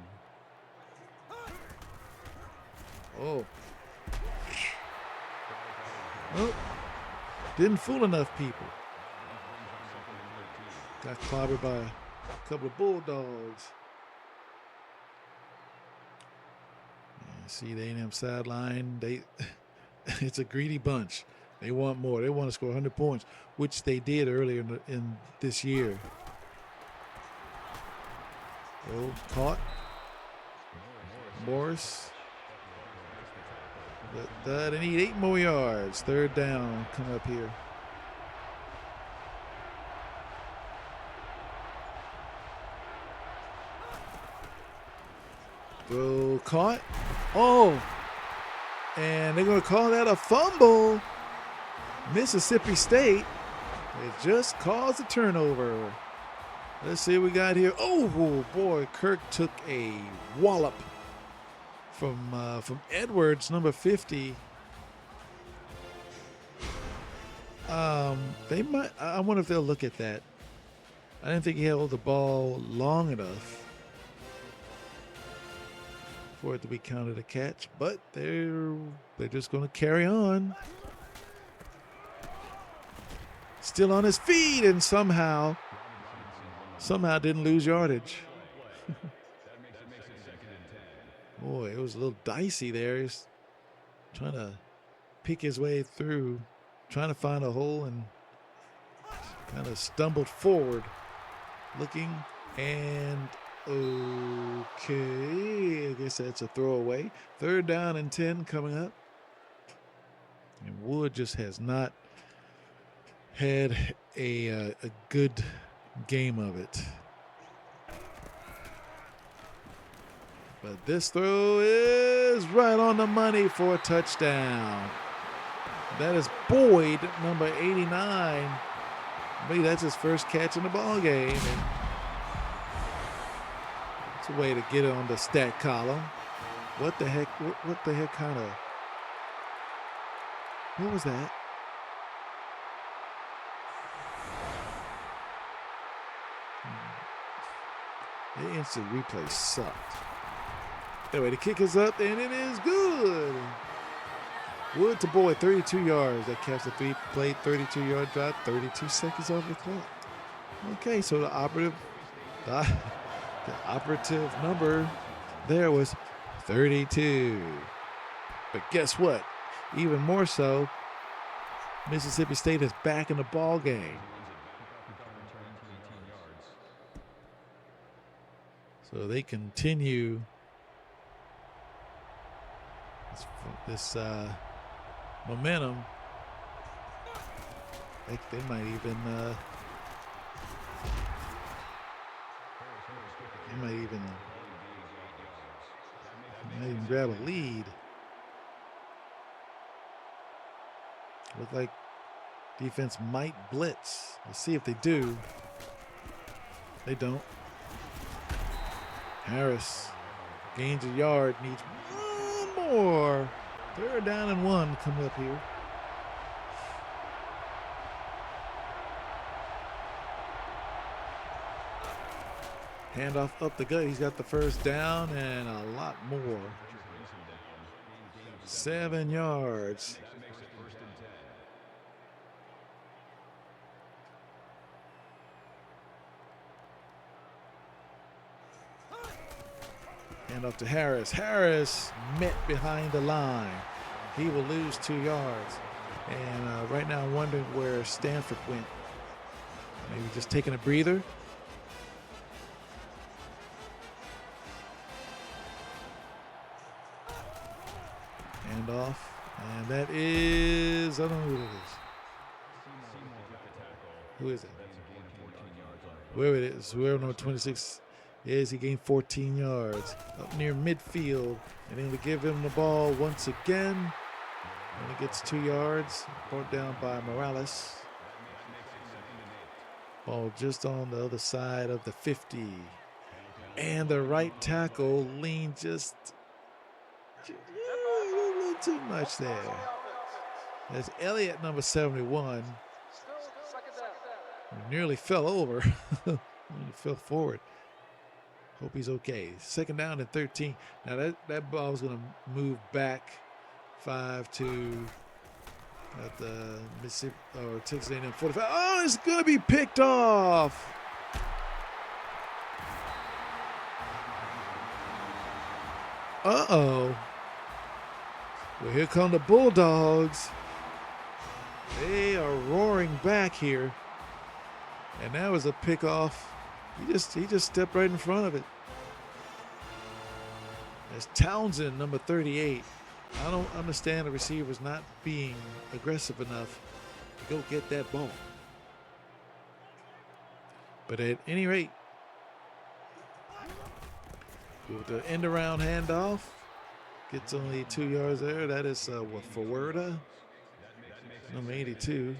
Oh. Well, didn't fool enough people. Got clobbered by a couple of Bulldogs. See the A&M sideline. It's a greedy bunch. They want more. They want to score 100 points, which they did earlier in this year. Oh, caught. Morris. They need 8 more yards. Third down. Come up here. Throw caught. Oh. And they're going to call that a fumble. Mississippi State. It just caused a turnover. Let's see what we got here. Oh, boy. Kirk took a wallop from Edwards, number 50. They might. I wonder if they'll look at that. I didn't think he held the ball long enough for it to be counted a catch, but they're just going to carry on. Still on his feet, and somehow didn't lose yardage. Boy, it was a little dicey there. He's trying to pick his way through, trying to find a hole, and kind of stumbled forward, looking, and okay, I guess that's a throwaway. Third down and 10 coming up. And Wood just has not had a good game of it. But this throw is right on the money for a touchdown. That is Boyd, number 89. Maybe that's his first catch in the ball game. And it's a way to get it on the stat column. What the heck? What the heck kind of? What was that? The instant replay sucked. Anyway, the kick is up, and it is good. Wood to Boyd, 32 yards. That catch the 3-play, 32-yard drive, 32 seconds off the clock. Okay, so the operative number there was 32. But guess what? Even more so, Mississippi State is back in the ball game. So they continue this momentum. They might even grab a lead. Defense might blitz. Let's see if they do. They don't. Harris gains a yard, needs one more. 3rd down and 1 coming up here. Handoff up the gut. He's got the 1st down and a lot more. 7 yards. Handoff to Harris. Harris met behind the line. He will lose 2 yards. And right now I'm wondering where Stanford went. Maybe just taking a breather. Handoff. And that is, I don't know who it is. Who is it? Where it is. Whoever number 26 is, he gained 14 yards up near midfield. And then we give him the ball once again. And he gets 2 yards. Brought down by Morales. Ball just on the other side of the 50. And the right tackle leaned just a little too much there. That's Elliott, number 71. He nearly fell over. He fell forward. Hope he's okay. 2nd down and 13. Now that ball is going to move back 5 to at the Mississippi or Texas A&M 45. Oh, it's going to be picked off. Uh-oh. Well, here come the Bulldogs. They are roaring back here. And that was a pickoff. He just stepped right in front of it. That's Townsend, number 38. I don't understand the receivers not being aggressive enough to go get that ball. But at any rate, with the end around handoff, gets only 2 yards there. That is for Werda, number 82.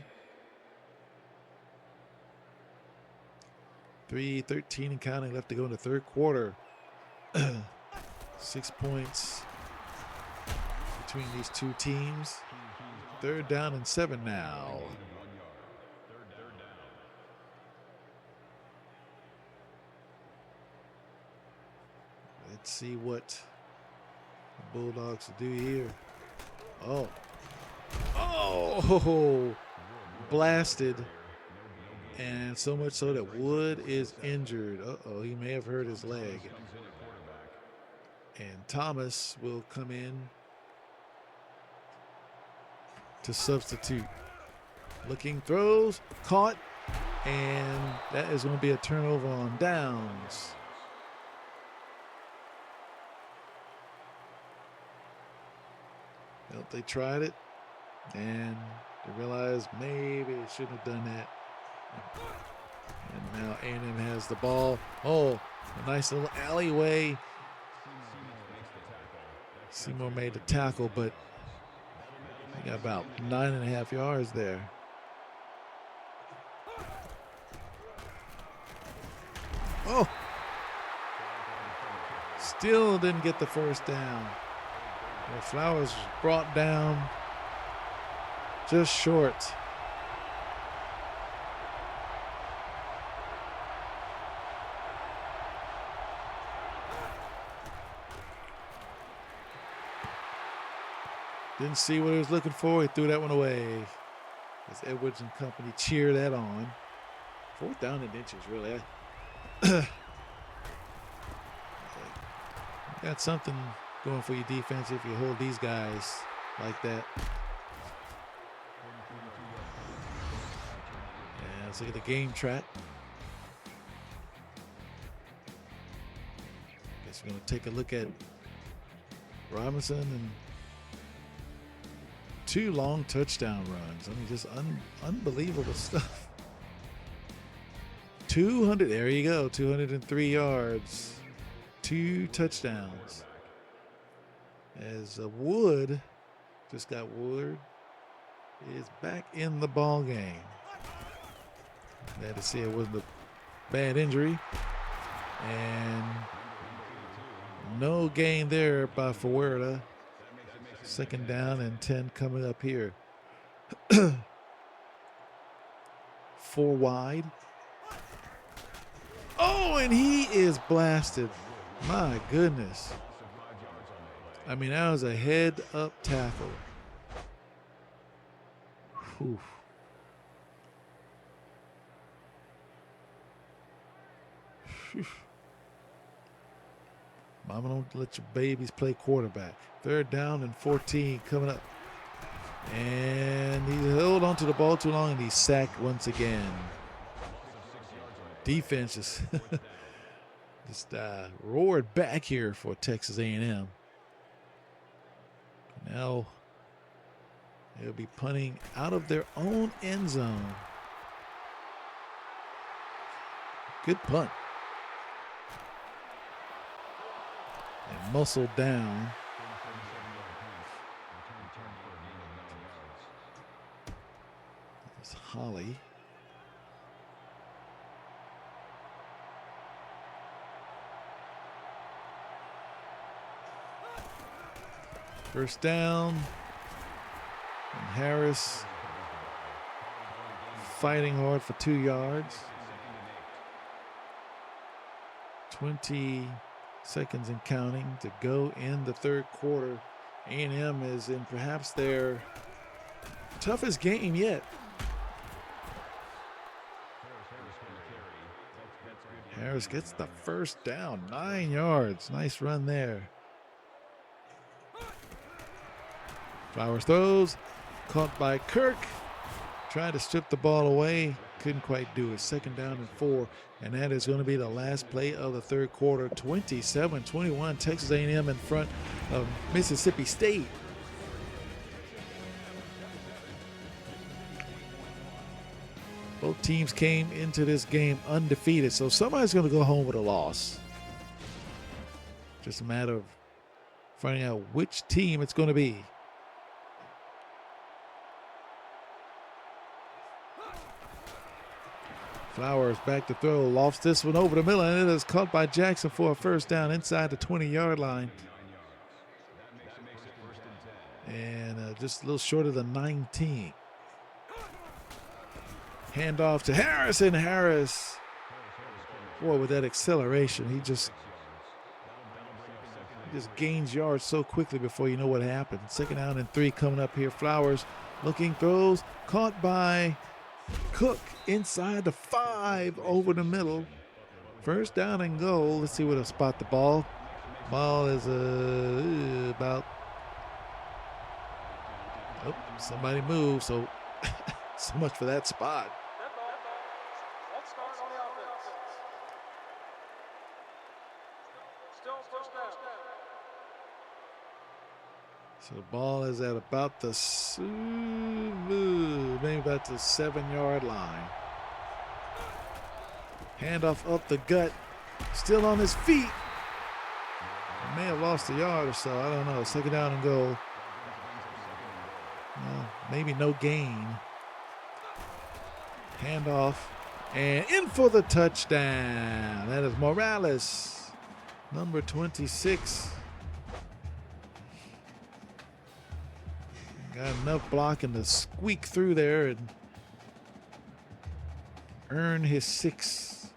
3:13 and counting left to go in the 3rd quarter. 6 points between these two teams. 3rd down and 7 now. Let's see what the Bulldogs will do here. Oh, blasted. And so much so that Wood is injured. Uh-oh, he may have hurt his leg. And Thomas will come in to substitute. Looking, throws, caught, and that is going to be a turnover on downs. Well, they tried it, and they realized maybe they shouldn't have done that. And now A&M has the ball. Oh, a nice little alleyway. Seymour made the tackle, but he got about 9.5 yards there. Oh! Still didn't get the 1st down. Well, Flowers brought down just short. Didn't see what he was looking for. He threw that one away. As Edwards and company cheer that on. 4th down and inches, really. Got something going for your defense if you hold these guys like that. And let's look at the game track. Guess we're going to take a look at Robinson and 2 long touchdown runs. I mean, just unbelievable stuff. 200, there you go, 203 yards, 2 touchdowns. As Wood just got word is back in the ball game. Glad to see it wasn't a bad injury. And no gain there by Fuerta. Second down and 10 coming up here. 4 wide. Oh, and he is blasted. My goodness. I mean, that was a head-up tackle. Whew. Whew. Mama, don't let your babies play quarterback. 3rd down and 14 coming up. And he held onto the ball too long, and he's sacked once again. Defense just roared back here for Texas A&M. Now they'll be punting out of their own end zone. Good punt. And muscled down. It's Holly. First down. And Harris fighting hard for 2 yards. 20 seconds and counting to go in the 3rd quarter. A&M is in perhaps their toughest game yet. Harris gets the first down, 9 yards. Nice run there. Flowers throws, caught by Kirk. Tried to strip the ball away, couldn't quite do it. 2nd down and 4, and that is going to be the last play of the 3rd quarter. 27-21, Texas A&M in front of Mississippi State. Both teams came into this game undefeated, so somebody's going to go home with a loss. Just a matter of finding out which team it's going to be. Flowers back to throw, lofts this one over the middle, and it is caught by Jackson for a first down inside the 20-yard line. And just a little short of the 19. Handoff to Harris, and Harris, boy, with that acceleration, he just gains yards so quickly before you know what happened. 2nd down and 3 coming up here. Flowers looking, throws, caught by Cook inside the 5 over the middle. First down and goal. Let's see where to spot the ball. Ball is about, oh, somebody moved, so so much for that spot. So the ball is at about the maybe about the 7-yard line. Handoff up the gut, still on his feet. May have lost a yard or so. I don't know. 2nd down and goal. Well, maybe no gain. Handoff and in for the touchdown. That is Morales, number 26. Got enough blocking to squeak through there and earn his 6.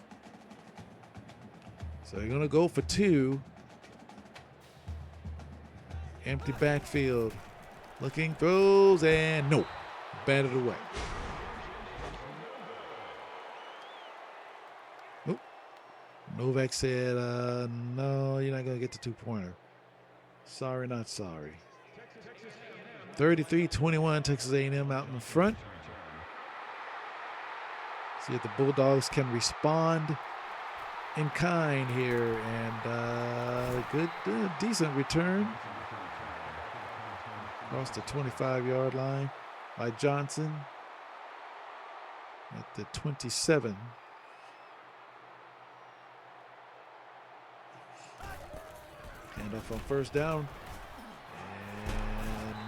So you're going to go for 2. Empty backfield. Looking, throws, and no. Batted away. Nope. Novak said, no, you're not going to get the 2-pointer. Sorry, not sorry. 33-21, Texas A&M out in front. See if the Bulldogs can respond in kind here. And good, decent return. Across the 25-yard line by Johnson at the 27. Handoff on first down.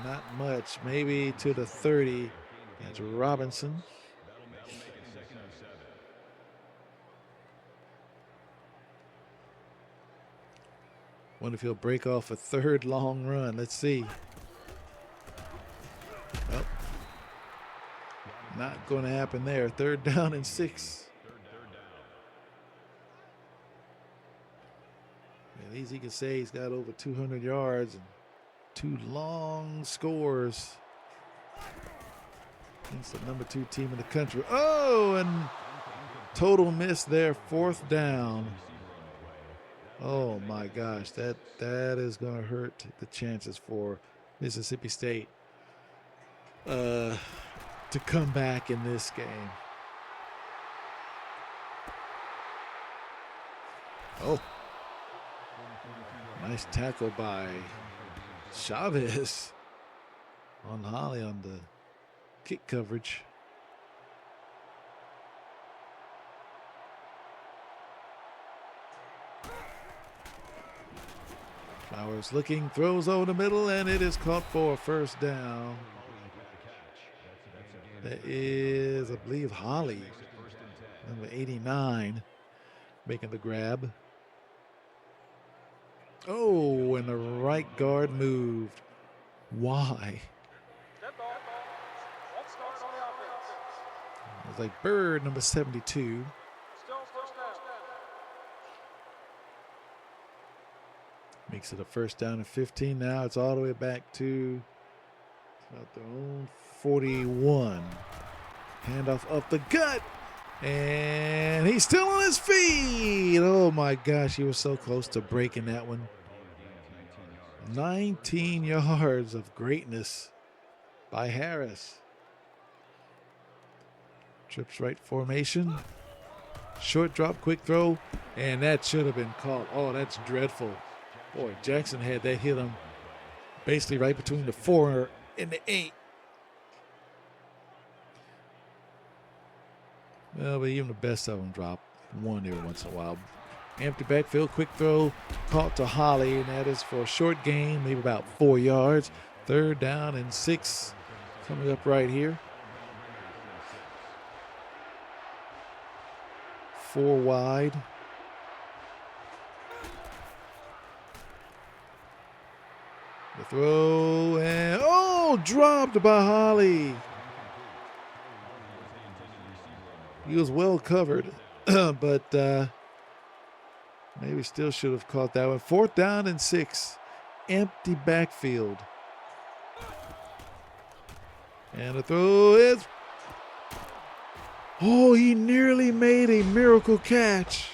Not much, maybe to the 30. That's Robinson. Wonder if he'll break off a third long run. Let's see. Oh, not going to happen there. 3rd down and 6. At least he can say he's got over 200 yards and 2 long scores against the number 2 team in the country. Oh, and total miss there. 4th down. Oh my gosh, that is going to hurt the chances for Mississippi State to come back in this game. Oh, nice tackle by Chavez on Holly on the kick coverage. Flowers looking, throws over the middle, and it is caught for a 1st down. That is, I believe, Holly, number 89, making the grab. Oh, and the right guard moved. Why? It was like Bird, number 72. Makes it a 1st down and 15. Now it's all the way back to about their own 41. Handoff up the gut. And he's still on his feet. Oh my gosh, he was so close to breaking that one. 19 yards of greatness by Harris. Trips right formation. Short drop, quick throw. And that should have been caught. Oh, that's dreadful. Boy, Jackson had that hit him basically right between the 4 and the 8. Well, but even the best of them drop one every once in a while. Empty backfield, quick throw, caught to Holly, and that is for a short gain, maybe about 4 yards. 3rd down and 6 coming up right here. 4 wide. The throw, and oh, dropped by Holly. He was well covered, but maybe still should have caught that one. 4th down and 6, empty backfield. And the throw is, oh, he nearly made a miracle catch.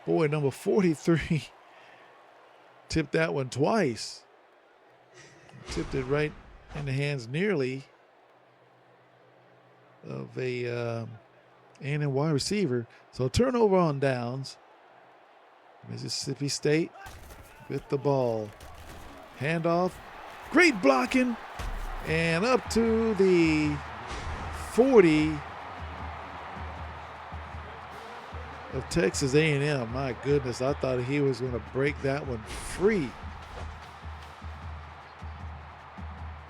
Boy, number 43 tipped that one twice. Tipped it right in the hands nearly of a A&M wide receiver. So turnover on downs. Mississippi State with the ball. Handoff. Great blocking. And up to the 40 of Texas A&M. My goodness, I thought he was going to break that one free.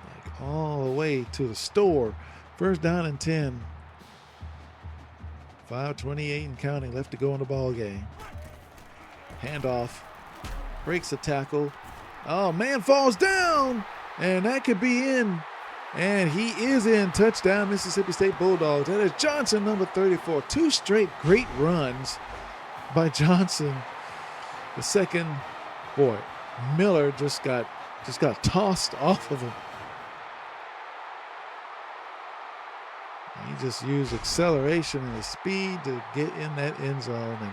Like all the way to the store. 1st down and 10. 5:28 and counting left to go in the ball game. Handoff. Breaks the tackle. Oh, man falls down. And that could be in. And he is in. Touchdown, Mississippi State Bulldogs. That is Johnson, number 34. 2 straight great runs by Johnson. The second, boy, Miller just got tossed off of him. He just used acceleration and his speed to get in that end zone. And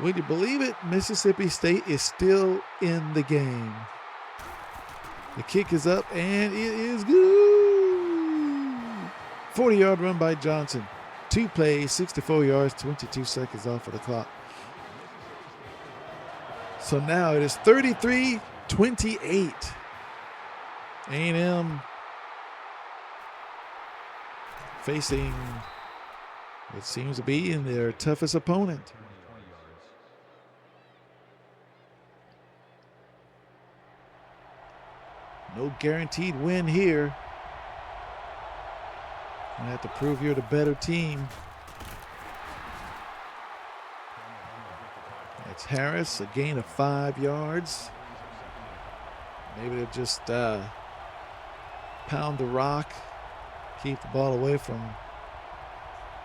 would you believe it? Mississippi State is still in the game. The kick is up, and it is good. 40-yard run by Johnson. 2 plays, 64 yards, 22 seconds off of the clock. So now it is 33-28. A&M facing what seems to be in their toughest opponent. No guaranteed win here. You have to prove you're the better team. It's Harris, a gain of 5 yards. Maybe they'll just pound the rock, keep the ball away from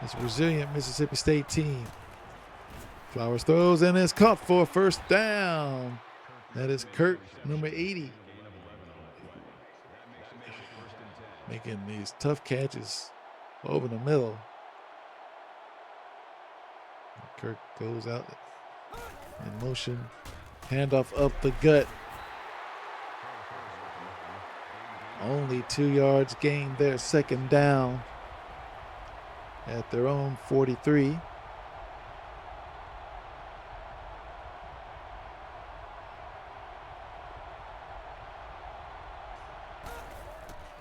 this resilient Mississippi State team. Flowers throws and is caught for a first down. That is Kirk, number 80. Making these tough catches over the middle. Kirk goes out in motion. Handoff up the gut. Only 2 yards gained there. Second down at their own 43.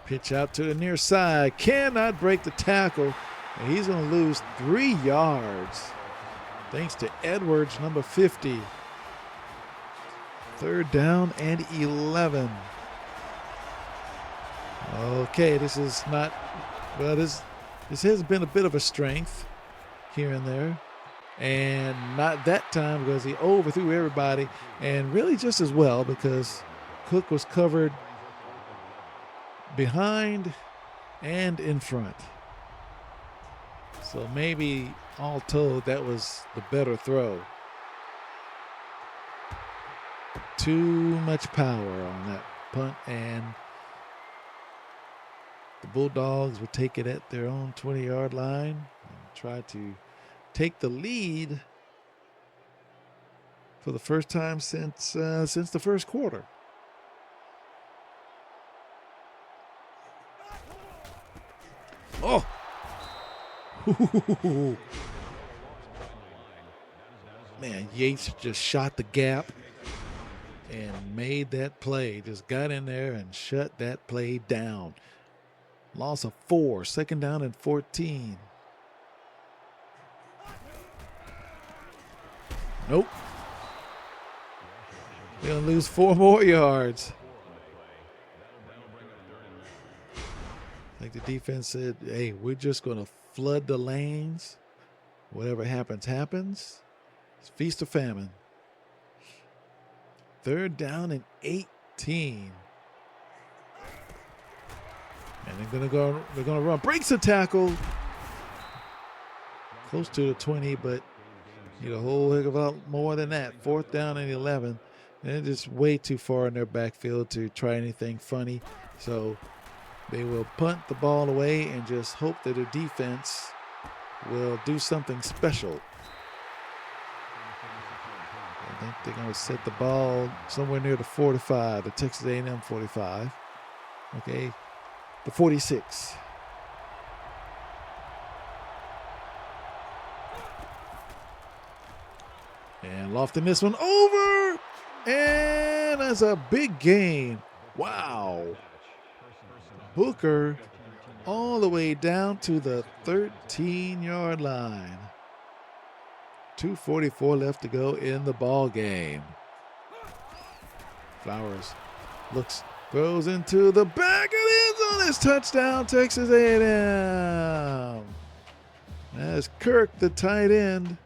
Pitch out to the near side. Cannot break the tackle. And he's going to lose 3 yards. Thanks to Edwards, number 50. Third down and 11. Okay, this is not, well, this has been a bit of a strength here and there. And not that time because he overthrew everybody. And really just as well because Cook was covered behind and in front. So maybe all told that was the better throw. Too much power on that punt, and the Bulldogs would take it at their own 20-yard line and try to take the lead for the first time since the first quarter. Oh! Man, Yates just shot the gap and made that play. Just got in there and shut that play down. Loss of 4, second down and 14. Nope. They're going to lose 4 more yards. Like the defense said, hey, we're just going to flood the lanes. Whatever happens, happens. It's feast or famine. Third down and 18. And they're gonna run. Breaks the tackle. Close to the 20, but need a whole heck of a lot more than that. Fourth down and 11. And they're just way too far in their backfield to try anything funny. So they will punt the ball away and just hope that their defense will do something special. I think they're going to set the ball somewhere near the 45, the Texas A&M 45. Okay, the 46. And Lofton this one over. And that's a big gain. Wow. Booker all the way down to the 13-yard line. 2:44 left to go in the ball game. Flowers looks, throws into the back of the end zone. It's touchdown, Texas A&M. That's Kirk, the tight end.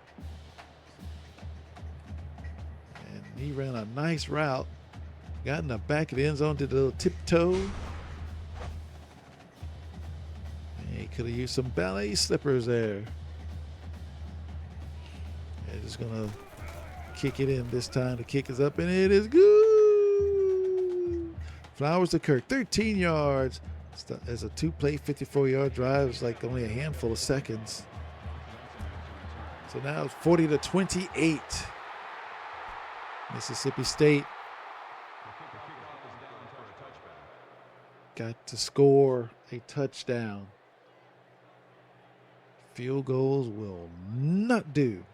And he ran a nice route. Got in the back of the end zone, did a little tiptoe. And he could have used some ballet slippers there. They're just going to kick it in this time. The kick is up, and it is good. Flowers to Kirk, 13 yards. As a 2-play, 54-yard drive, it's like only a handful of seconds. So now it's 40-28. Mississippi State got to score a touchdown. Field goals will not do.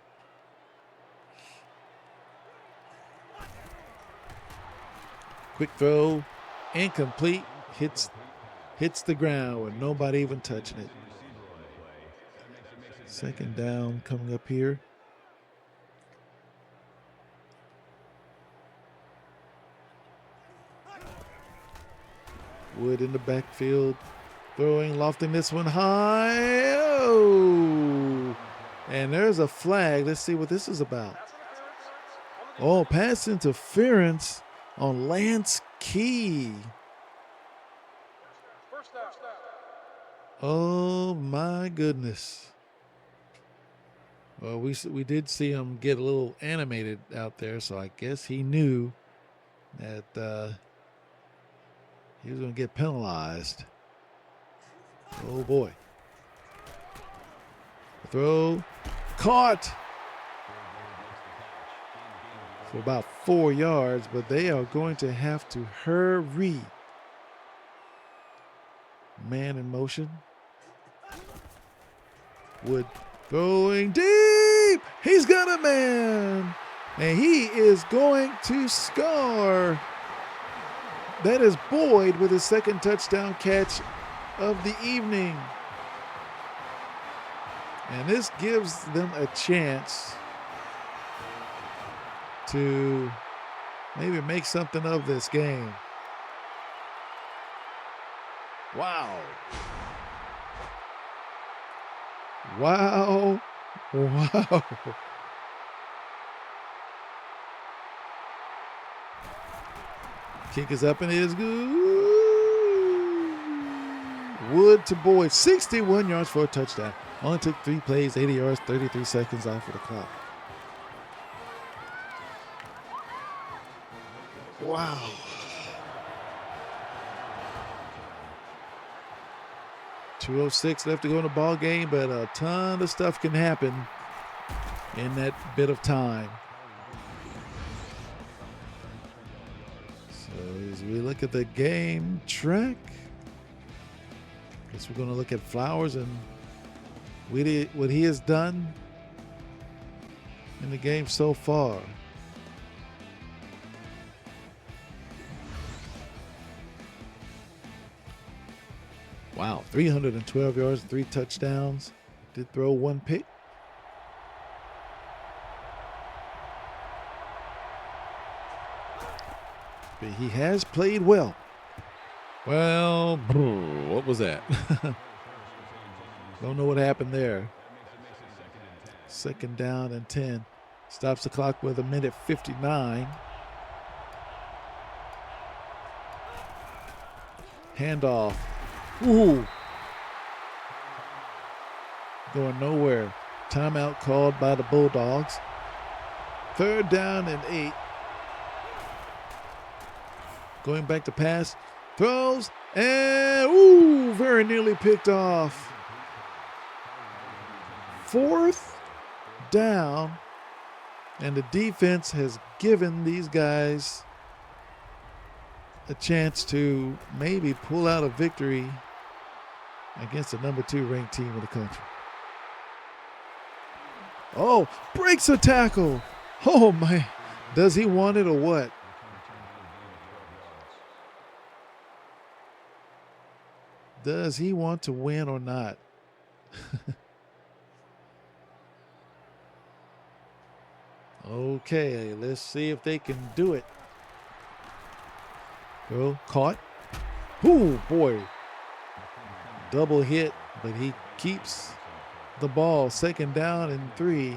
Quick throw, incomplete, hits the ground with nobody even touching it. Second down coming up here. Wood in the backfield, Throwing, lofting this one high. Oh! And there's a flag. Let's see what this is about. Oh, pass interference on Lance Key. Oh, my goodness. Well, we did see him get a little animated out there, so I guess he knew that he was going to get penalized. Oh, boy. Throw. Caught for about 4 yards, but they are going to have to hurry. Man in motion. Wood throwing deep. He's got a man. And he is going to score. That is Boyd with his second touchdown catch of the evening. And this gives them a chance to maybe make something of this game. Wow. Wow. Wow. Kick is up and it is good. Wood to Boyd, 61 yards for a touchdown. Only took 3 plays, 80 yards, 33 seconds off of the clock. Wow. .206 left to go in the ball game, but a ton of stuff can happen in that bit of time. So as we look at the game track, I guess we're going to look at Flowers and what he has done in the game so far. Wow, 312 yards and 3 touchdowns. Did throw 1 pick. But he has played well. Well, what was that? Don't know what happened there. 2nd down and 10. Stops the clock with 1:59. Handoff. Ooh. Going nowhere. Timeout called by the Bulldogs. 3rd down and 8. Going back to pass. Throws. And ooh, very nearly picked off. 4th down. And the defense has given these guys a chance to maybe pull out a victory against the number 2 ranked team in the country. Oh, breaks a tackle. Oh, man. Does he want it or what? Does he want to win or not? Okay, let's see if they can do it. Go, caught. Ooh, boy. Double hit, but he keeps the ball. 2nd down and 3.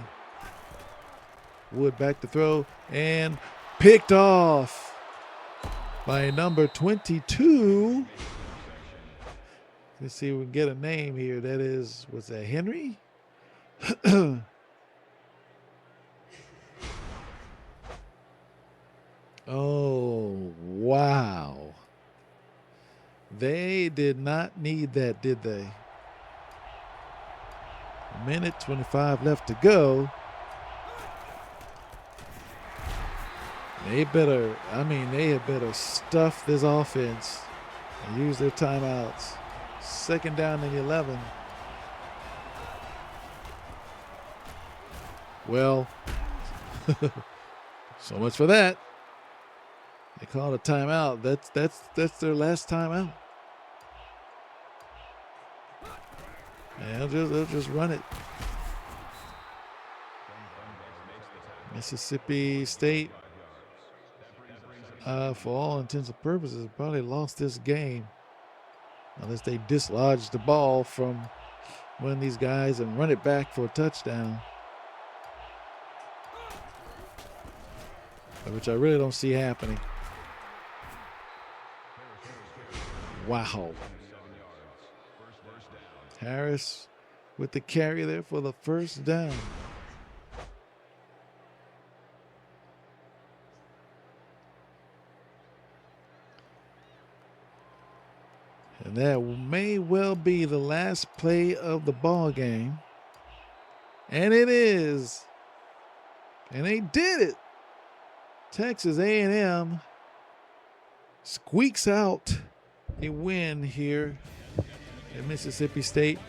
Wood back to throw and picked off by number 22. Let's see if we can get a name here. That is, was that Henry? Oh, wow. They did not need that, did they? 1:25 left to go. They had better stuff this offense and use their timeouts. 2nd down and 11. Well, so much for that. They call it a timeout. That's their last timeout. And they'll just run it. Mississippi State, for all intents and purposes, probably lost this game. unless they dislodge the ball from one of these guys and run it back for a touchdown, which I really don't see happening. Wow. Harris with the carry there for the first down. And that may well be the last play of the ball game. And it is. And they did it. Texas A&M squeaks out a win here at Mississippi State.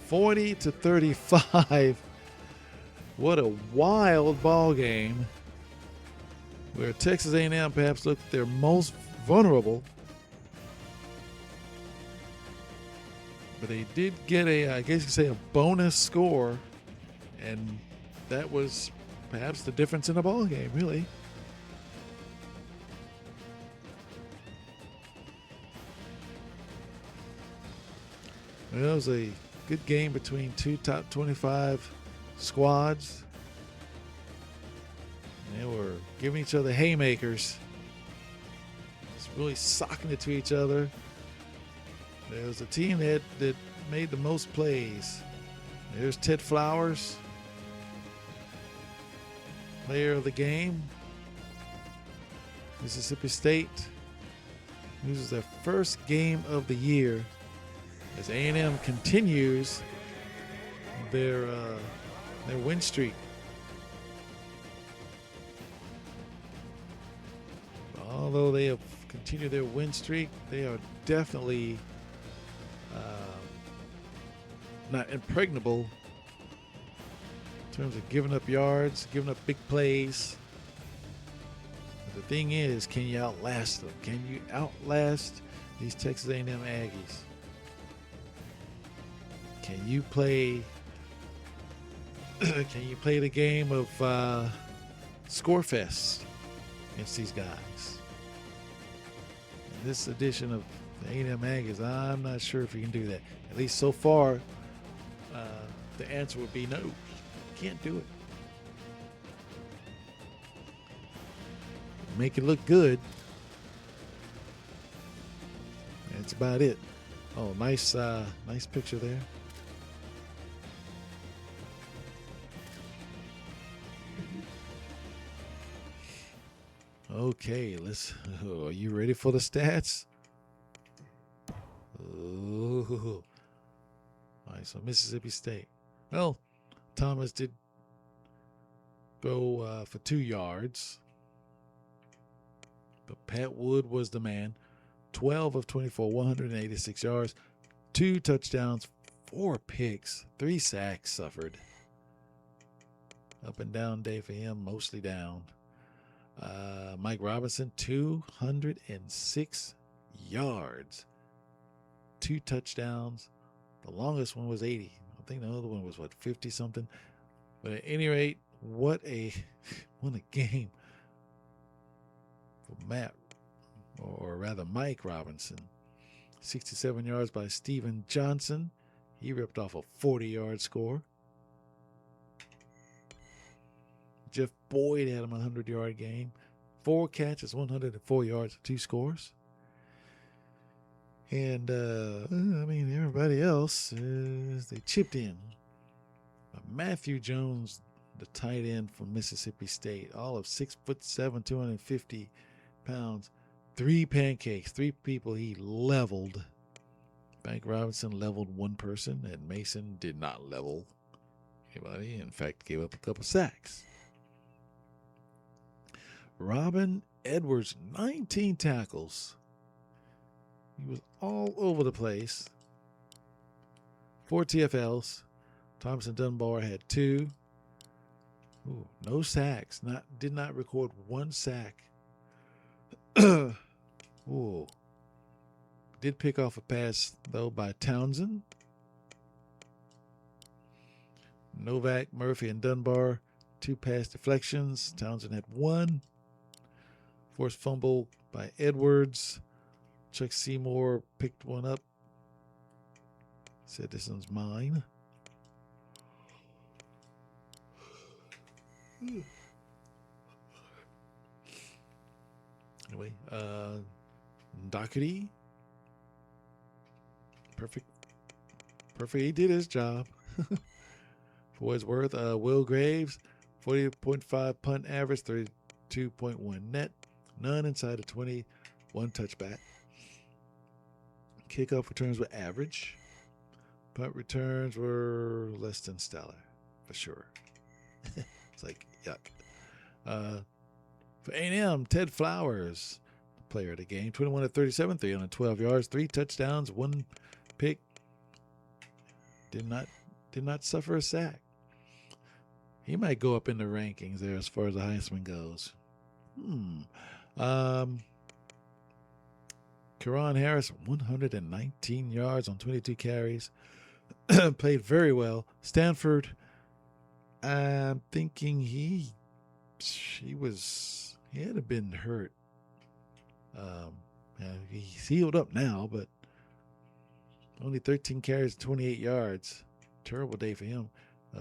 40-35. What a wild ball game, where Texas A&M perhaps looked their most vulnerable. But they did get I guess you could say, a bonus score, and that was perhaps the difference in the ball game, really. Well, it was a good game between two top 25 squads. They were giving each other haymakers. Just really socking it to each other. There was a team that made the most plays. There's Ted Flowers, player of the game. Mississippi State loses their first game of the year as A&M continues their win streak. Although they have continued their win streak, they are definitely not impregnable in terms of giving up yards, giving up big plays. But the thing is, can you outlast them? Can you outlast these Texas A&M Aggies? Can you play the game of Scorefest against these guys? In this edition of the A&M Aggies, I'm not sure if you can do that. At least so far, the answer would be no. You can't do it. Make it look good. That's about it. Oh, nice picture there. Okay, are you ready for the stats? Ooh. All right, so Mississippi State. Well, Thomas did go for 2 yards, but Pat Wood was the man. 12 of 24, 186 yards, 2 touchdowns, 4 picks, 3 sacks suffered. Up and down day for him, mostly down. Mike Robinson, 206 yards, 2 touchdowns. The longest one was 80. I think the other one was 50 something. But at any rate, what a game for Mike Robinson. 67 yards by Steven Johnson. He ripped off a 40-yard score. Jeff Boyd had him a 100-yard game. 4 catches, 104 yards, 2 scores. And, everybody else, they chipped in. Matthew Jones, the tight end from Mississippi State, all of 6'7", 250 pounds. 3 pancakes, 3 people he leveled. Mike Robinson leveled 1 person, and Mason did not level anybody. In fact, gave up a couple sacks. Robin Edwards, 19 tackles. He was all over the place. 4 TFLs. Thompson Dunbar had 2. Ooh, no sacks. Did not record 1 sack. Ooh. Did pick off a pass, though, by Townsend. Novak, Murphy, and Dunbar, 2 pass deflections. Townsend had 1. Forced fumble by Edwards. Chuck Seymour picked one up. Said this one's mine. Anyway, Doherty. Perfect. He did his job. For what it's worth, Will Graves, 40.5 punt average, 32.1 net, none inside the 20, one touchback. Kickoff returns were average. Punt returns were less than stellar, for sure. It's like, yuck. For A&M, Ted Flowers, player of the game, 21 of 37, 312 yards, 3 touchdowns, 1 pick. Did not suffer a sack. He might go up in the rankings there as far as the Heisman goes. Karan Harris, 119 yards on 22 carries. Played very well. Stanford, I'm thinking he had to been hurt. He's healed up now, but only 13 carries, 28 yards. Terrible day for him.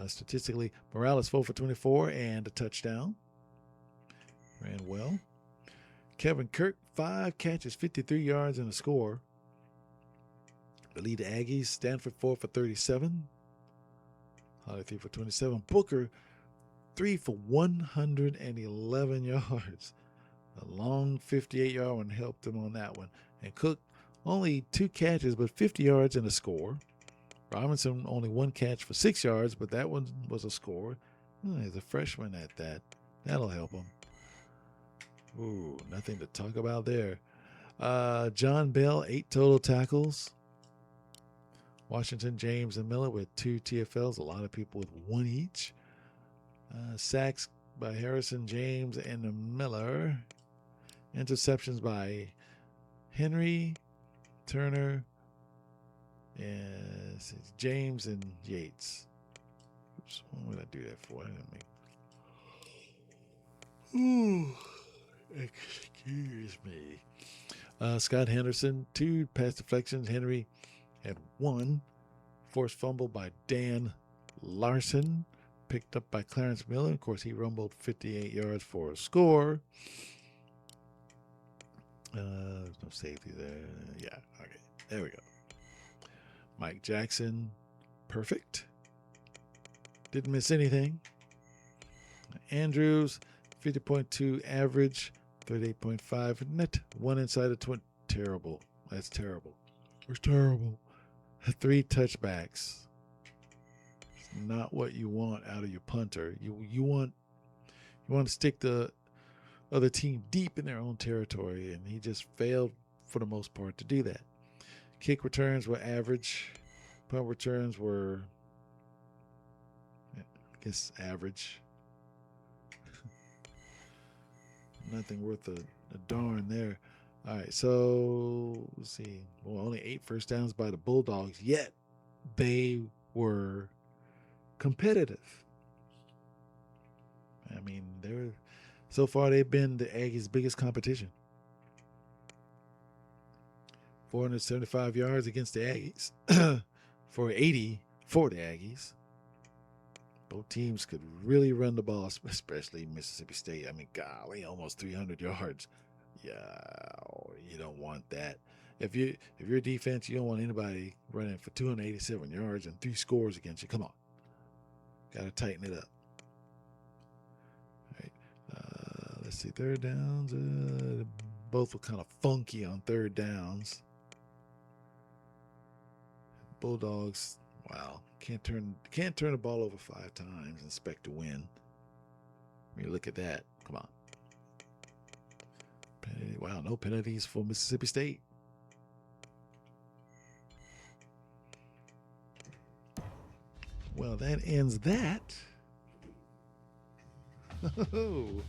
Statistically, Morales 4 for 24 and a touchdown. Ran well. Kevin Kirk, 5 catches, 53 yards and a score. The lead Aggies, Stanford 4 for 37. Holly 3 for 27. Booker 3 for 111 yards. A long 58-yard one helped him on that one. And Cook, only 2 catches, but 50 yards and a score. Robinson, only 1 catch for 6 yards, but that one was a score. He's a freshman at that. That'll help him. Ooh, nothing to talk about there. John Bell, 8 total tackles. Washington, James, and Miller with 2 TFLs. A lot of people with 1 each. Sacks by Harrison, James, and Miller. Interceptions by Henry, Turner, and James, and Yates. Oops, what would I do that for? I didn't make... Excuse me. Scott Henderson, 2 pass deflections. Henry had 1. Forced fumble by Dan Larson. Picked up by Clarence Miller. Of course, he rumbled 58 yards for a score. There's no safety there. Yeah, okay. There we go. Mike Jackson, perfect. Didn't miss anything. Andrews, 50.2 average, 38.5 net, 1 inside of 20. Terrible. That's terrible. It's terrible. 3 touchbacks. It's not what you want out of your punter. You want to stick the other team deep in their own territory, and he just failed for the most part to do that. Kick returns were average. Punt returns were, I guess, average. Nothing worth a darn there. All right, so let's see. Well, only 8 first downs by the Bulldogs, yet they were competitive. I mean, so far they've been the Aggies' biggest competition. 475 yards against the Aggies. For 80 for the Aggies. Both teams could really run the ball, especially Mississippi State. I mean, golly, almost 300 yards. Yeah, you don't want that. If you're defense, you don't want anybody running for 287 yards and 3 scores against you. Come on. Got to tighten it up. All right. Let's see. Third downs. Both were kind of funky on third downs. Bulldogs, wow, can't turn the ball over 5 times and expect to win. I mean, look at that. Come on. Wow, no penalties for Mississippi State. Well, that ends that. Oh.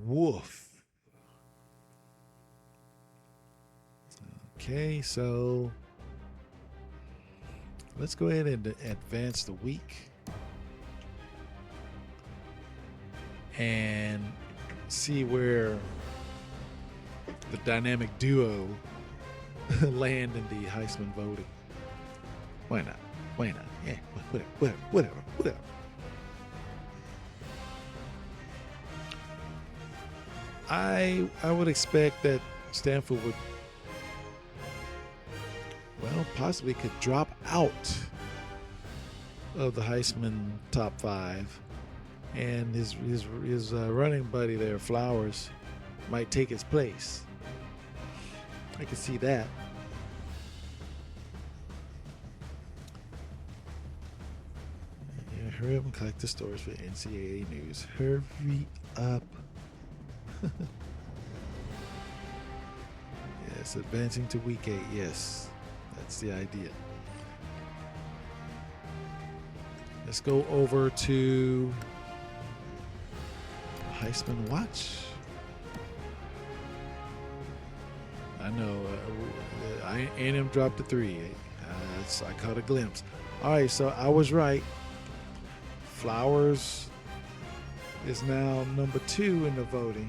Woof. Okay, so let's go ahead and advance the week. and see where the dynamic duo land in the Heisman voting. Why not? Why not? Yeah, whatever. I would expect that Stanford would, well, possibly could drop out of the Heisman top 5, and his running buddy there, Flowers, might take his place. I can see that. Yeah, hurry up and collect the stories for NCAA news. Hurry up. Yes, advancing to week 8. Yes, that's the idea. Let's go over to Heisman Watch. I know A&M dropped to 3. I caught a glimpse. All right, so I was right. Flowers is now number 2 in the voting.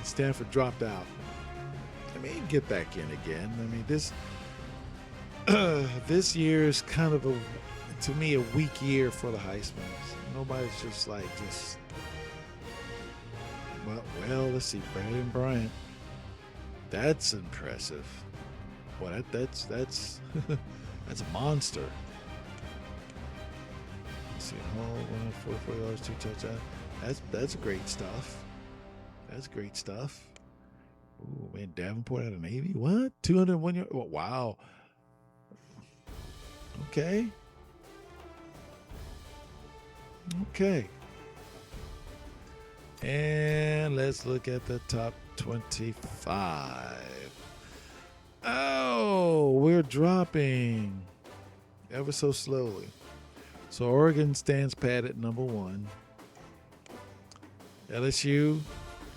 Stanford dropped out. I mean, get back in again. I mean, this year is kind of to me a weak year for the Heismans. Nobody's just well, let's see, Brandon Bryant. That's impressive. Well, that's that's a monster. Let's see, 144 yards, 2 touchdowns. That's great stuff. That's great stuff. Ooh, man, Davenport out of Navy. What? 201 yards? Oh, wow. Okay. And let's look at the top 25. Oh, we're dropping ever so slowly. So Oregon stands pat at number 1. LSU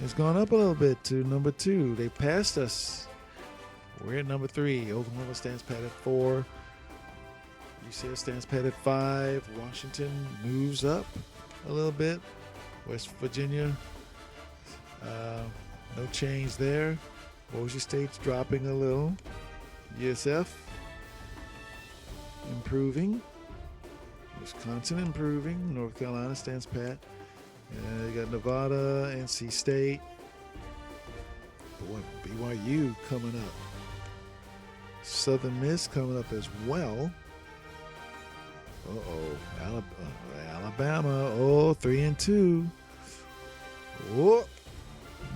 has gone up a little bit to number 2. They passed us. We're at number 3. Oklahoma stands pat at 4. UCF stands pat at 5. Washington moves up a little bit. West Virginia, no change there. Boise State's dropping a little. USF improving. Wisconsin improving. North Carolina stands pat. You got Nevada, NC State. Boy, BYU coming up. Southern Miss coming up as well. Alabama. 3-2. Oh,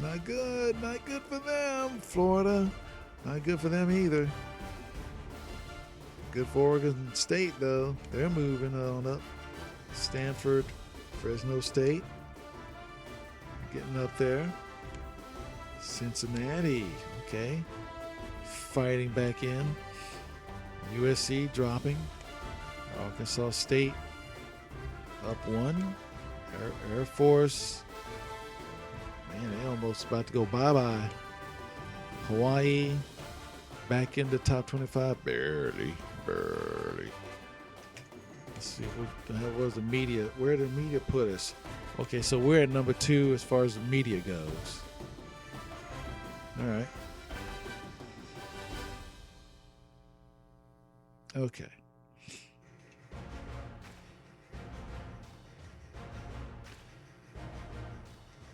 not good. Not good for them. Florida, not good for them either. Good for Oregon State, though. They're moving on up. Stanford, Fresno State, getting up there. Cincinnati, okay, fighting back in. USC dropping. Arkansas State up 1. Air Force, man, they almost about to go bye-bye. Hawaii back in the top 25, barely. Let's see, what the hell was the media? Where did the media put us? Okay, so we're at number 2 as far as the media goes. All right. Okay.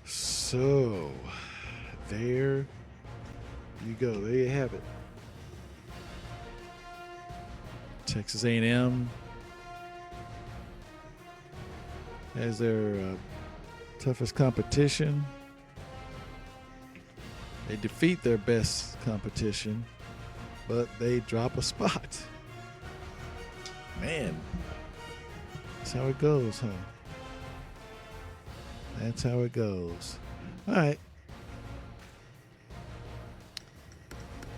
So, there you go. There you have it. Texas A&M as their toughest competition. They defeat their best competition, but they drop a spot. Man, that's how it goes, huh? That's how it goes. All right.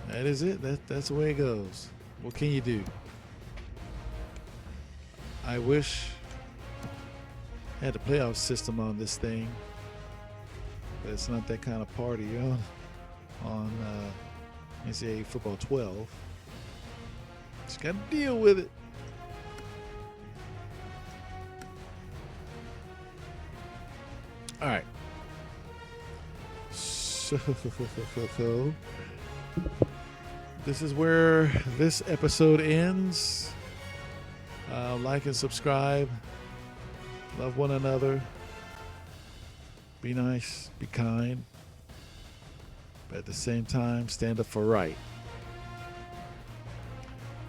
That is it. That's the way it goes. What can you do? I wish I had a playoff system on this thing, but it's not that kind of party, you know, on NCAA Football 12. Just got to deal with it. All right. So this is where this episode ends. Like and subscribe. Love one another. Be nice. Be kind. But at the same time, stand up for right.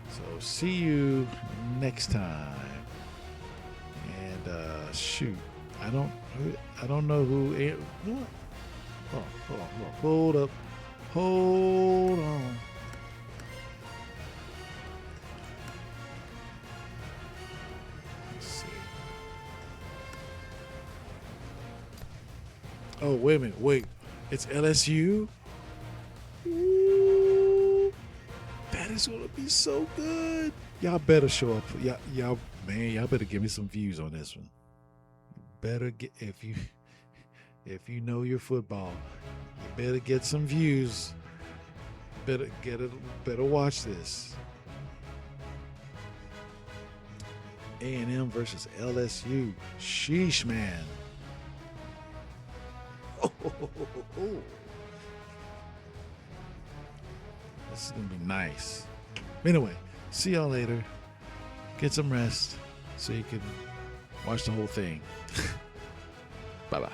So see you next time. And shoot, I don't know who. Hold up. Hold on. Let's see. Oh, wait a minute. Wait. It's LSU? Ooh, that is going to be so good. Y'all better show up. Y'all better give me some views on this one. Better get, if you know your football, you better get some views. Better get it. Better watch this. A&M versus LSU. Sheesh, man. Oh. This is gonna be nice. Anyway, see y'all later. Get some rest so you can watch the whole thing. Bye-bye.